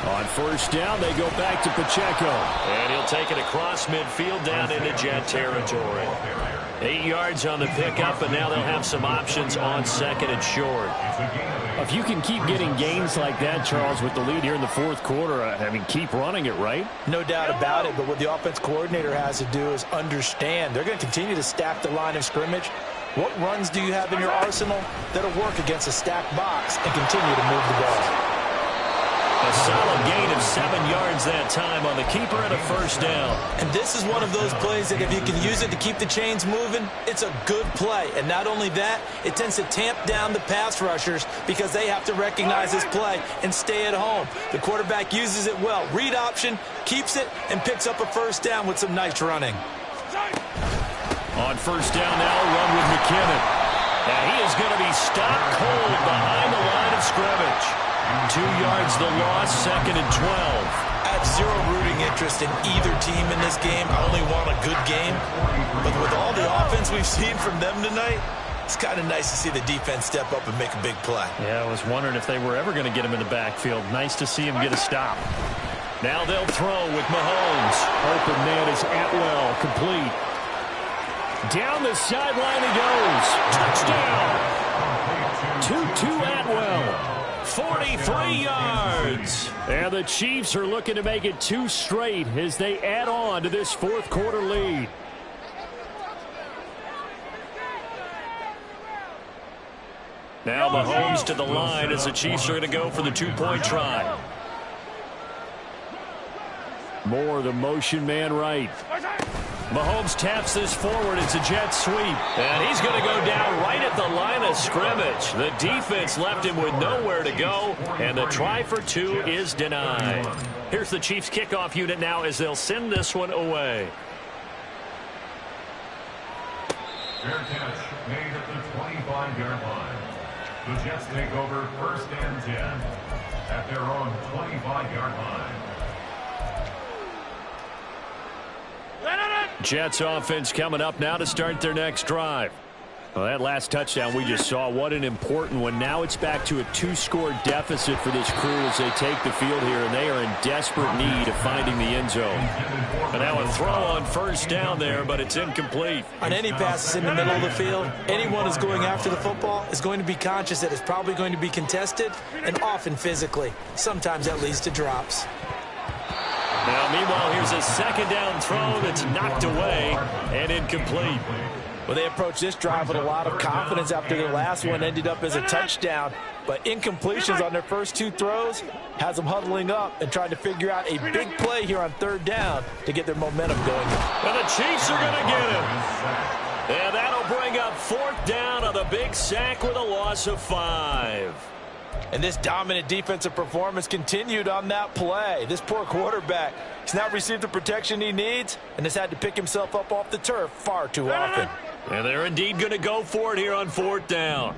On 1st down, they go back to Pacheco. And he'll take it across midfield down into Jet territory. 8 yards on the pickup, and now they'll have some options on 2nd and short. If you can keep getting gains like that, Charles, with the lead here in the 4th quarter, I mean, keep running it, right? No doubt about it, but what the offense coordinator has to do is understand. They're going to continue to stack the line of scrimmage. What runs do you have in your arsenal that'll work against a stacked box and continue to move the ball? A solid gain of 7 yards that time on the keeper and a 1st down. And this is one of those plays that if you can use it to keep the chains moving, it's a good play. And not only that, it tends to tamp down the pass rushers because they have to recognize this play and stay at home. The quarterback uses it well. Read option, keeps it, and picks up a 1st down with some nice running. On 1st down now, run with McKinnon. And he is going to be stopped cold behind the line of scrimmage. 2 yards the loss, 2nd and 12. I have zero rooting interest in either team in this game. I only want a good game. But with all the offense we've seen from them tonight, it's kind of nice to see the defense step up and make a big play. Yeah, I was wondering if they were ever going to get him in the backfield. Nice to see him get a stop. Now they'll throw with Mahomes. Open man is Atwell, complete. Down the sideline he goes. Touchdown. 2-2 Atwell. 43 yards. And the Chiefs are looking to make it 2 straight as they add on to this 4th quarter lead. Now Mahomes to the line as the Chiefs are going to go for the 2-point try. Moore, the motion man right. Mahomes taps this forward. It's a jet sweep. And he's going to go down right at the line of scrimmage. The defense left him with nowhere to go. And the try for 2 is denied. Here's the Chiefs kickoff unit now as they'll send this one away. Fair catch made at the 25-yard line. The Jets take over 1st and 10 at their own 25-yard line. Jets offense coming up now to start their next drive. Well, that last touchdown we just saw, what an important one. Now it's back to a 2-score deficit for this crew as they take the field here, and they are in desperate need of finding the end zone. And now a throw on first down there, but it's incomplete. On any passes in the middle of the field, anyone who's going after the football is going to be conscious that it's probably going to be contested, and often physically. Sometimes that leads to drops. Now, meanwhile, here's a second down throw that's knocked away and incomplete. Well, they approached this drive with a lot of confidence after their last one ended up as a touchdown. But incompletions on their first 2 throws has them huddling up and trying to figure out a big play here on third down to get their momentum going. And the Chiefs are going to get him. And that'll bring up fourth down on the big sack with a loss of 5. And this dominant defensive performance continued on that play. This poor quarterback has not received the protection he needs and has had to pick himself up off the turf far too often. And they're indeed going to go for it here on fourth down.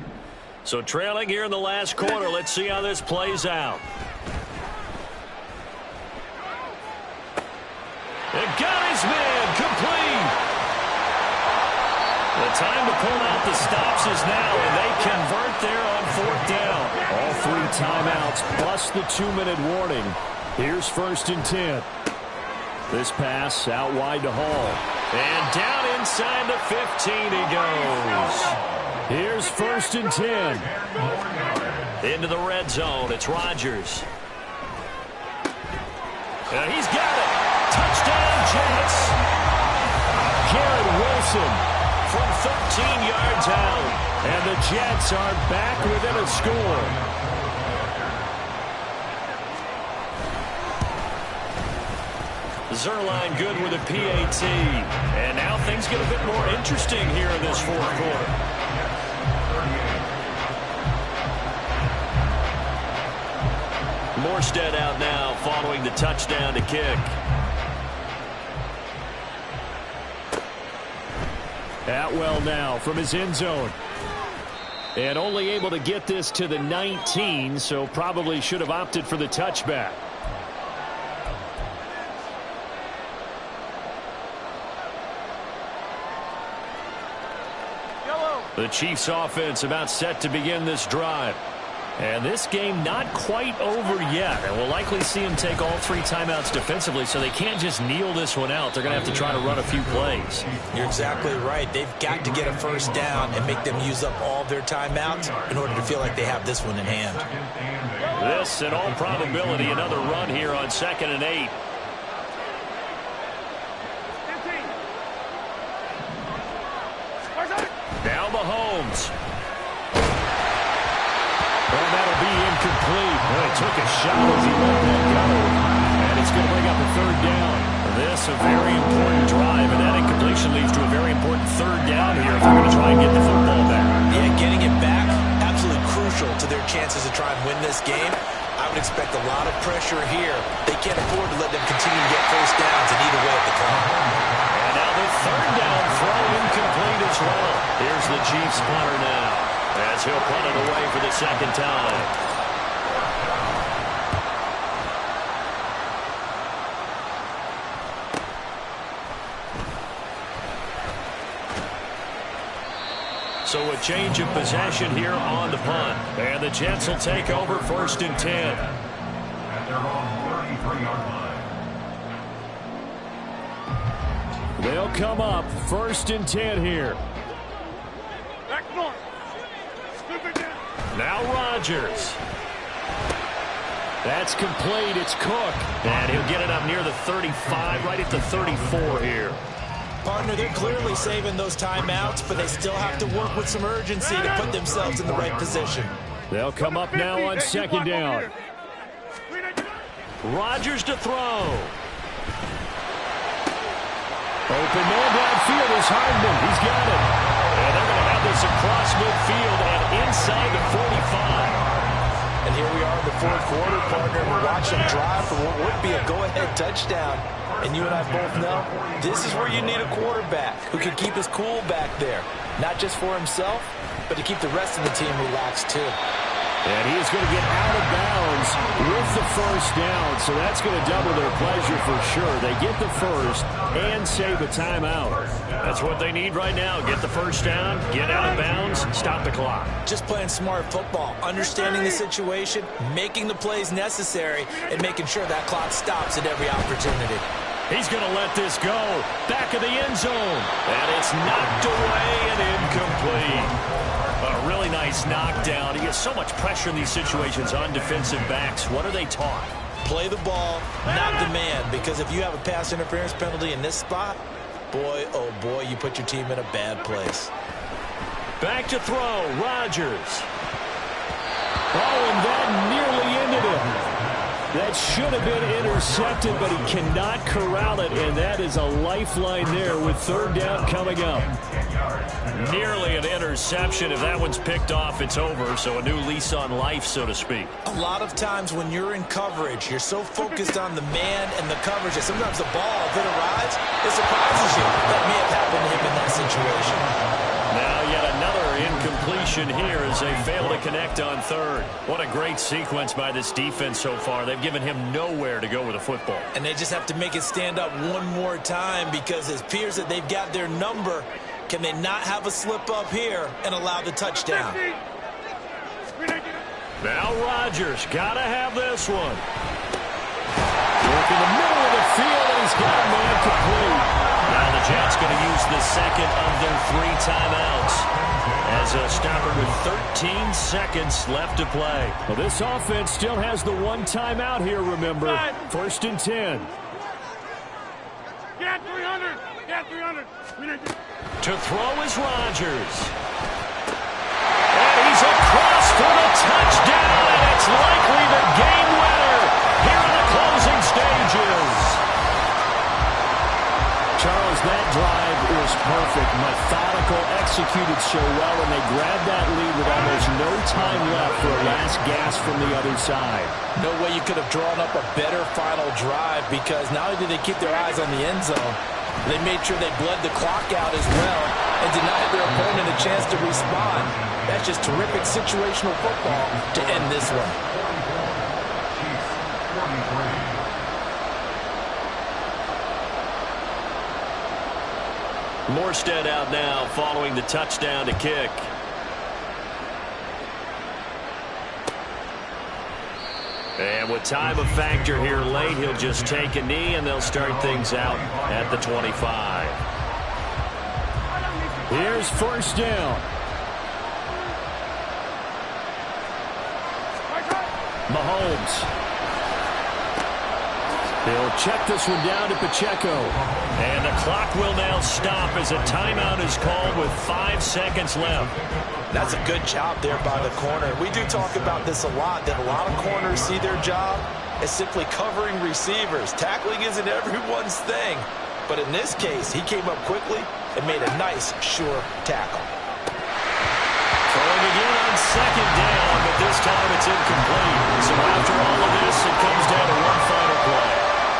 So trailing here in the last quarter, let's see how this plays out. And got his man complete. The time to pull out the stops is now, and they convert there on fourth down. All 3 timeouts plus the 2-minute warning. Here's 1st and 10. This pass out wide to Hall. And down inside the 15 he goes. Here's 1st and 10. Into the red zone. It's Rodgers. And he's got it. Touchdown, Jets. Garrett Wilson from 13 yards out. And the Jets are back within a score. Zerline good with a PAT. And now things get a bit more interesting here in this fourth quarter. Morstead out now following the touchdown to kick. Atwell now from his end zone. And only able to get this to the 19, so probably should have opted for the touchback. The Chiefs offense about set to begin this drive. And this game not quite over yet. And we'll likely see them take all 3 timeouts defensively, so they can't just kneel this one out. They're going to have to try to run a few plays. You're exactly right. They've got to get a first down and make them use up all their timeouts in order to feel like they have this one in hand. This, in all probability, another run here on 2nd and 8. Now Mahomes. Well, that'll be incomplete. Well, he took a shot as he let that go. And it's going to bring up a 3rd down. This, a very important drive, and that incompletion leads to a very important 3rd down here if they're going to try and get the football back. Yeah, getting it back, absolutely crucial to their chances to try and win this game. I would expect a lot of pressure here. They can't afford to let them continue to get first downs and eat away at the clock. And now the 3rd down throw incomplete as well. Here's the Chiefs punter now, as he'll punt it away for the 2nd time. So a change of possession here on the punt. And the Jets will take over 1st and 10. At their own 33-yard line. They'll come up 1st and 10 here. Now Rodgers. That's complete. It's Cook. And he'll get it up near the 35, right at the 34 here. Partner, they're clearly saving those timeouts, but they still have to work with some urgency to put themselves in the right position. They'll come up now on 2nd down. Rodgers to throw. Open man downfield is Hardman. He's got it. And they're going to have this across midfield and inside the 45. And here we are in the 4th quarter, partner. We're watching them drive for what would be a go-ahead touchdown. And you and I both know this is where you need a quarterback who can keep his cool back there. Not just for himself, but to keep the rest of the team relaxed too. And he's going to get out of bounds with the first down, so that's going to double their pleasure for sure. They get the first and save a timeout. That's what they need right now. Get the first down, get out of bounds, stop the clock. Just playing smart football, understanding the situation, making the plays necessary, and making sure that clock stops at every opportunity. He's going to let this go. Back of the end zone. And it's knocked away and incomplete. A really nice knockdown. He gets so much pressure in these situations on defensive backs. What are they taught? Play the ball, not the man. Because if you have a pass interference penalty in this spot, boy, oh boy, you put your team in a bad place. Back to throw. Rodgers. Oh, and that nearly ended it. That should have been intercepted, but he cannot corral it, and that is a lifeline there with third down coming up. Nearly an interception. If that one's picked off, it's over, so a new lease on life, so to speak. A lot of times when you're in coverage, you're so focused on the man and the coverage that sometimes the ball, if it arrives, it surprises you. That may have happened to him in that situation. Now yet another incompletion here as they fail to connect on third. What a great sequence by this defense so far. They've given him nowhere to go with the football. And they just have to make it stand up one more time because it appears that they've got their number. Can they not have a slip up here and allow the touchdown? Now Rodgers got to have this one. Work in the middle of the field, and he's got a man complete. Now the Jets going to use the second of their 3 timeouts as a stopper with 13 seconds left to play. Well, this offense still has the 1 timeout here, remember. First and 10. Get 300. Get 300. To throw is Rodgers. And he's across for the touchdown, and it's likely the game winner here in the closing stages. Charles, that drive was perfect, methodical, executed so well, and they grabbed that lead with almost no time left for a last gasp from the other side. No way you could have drawn up a better final drive because not only did they keep their eyes on the end zone, they made sure they bled the clock out as well and denied their opponent a chance to respond. That's just terrific situational football to end this one. Morstead out now following the touchdown to kick. And with time a factor here late, he'll just take a knee and they'll start things out at the 25. Here's first down. Mahomes. He'll check this one down to Pacheco. And the clock will now stop as a timeout is called with 5 seconds left. That's a good job there by the corner. We do talk about this a lot, that a lot of corners see their job as simply covering receivers. Tackling isn't everyone's thing. But in this case, he came up quickly and made a nice, sure tackle. Throwing again on second down, but this time it's incomplete. So after all of this, it comes down to one final play.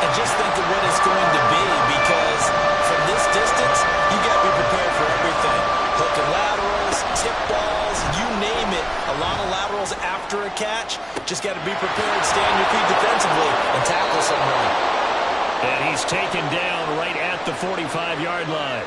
And just think of what it's going to be because from this distance, you got to be prepared for everything. Hook and laterals, tip balls, you name it. A lot of laterals after a catch. Just got to be prepared, stay on your feet defensively, and tackle someone. And he's taken down right at the 45-yard line.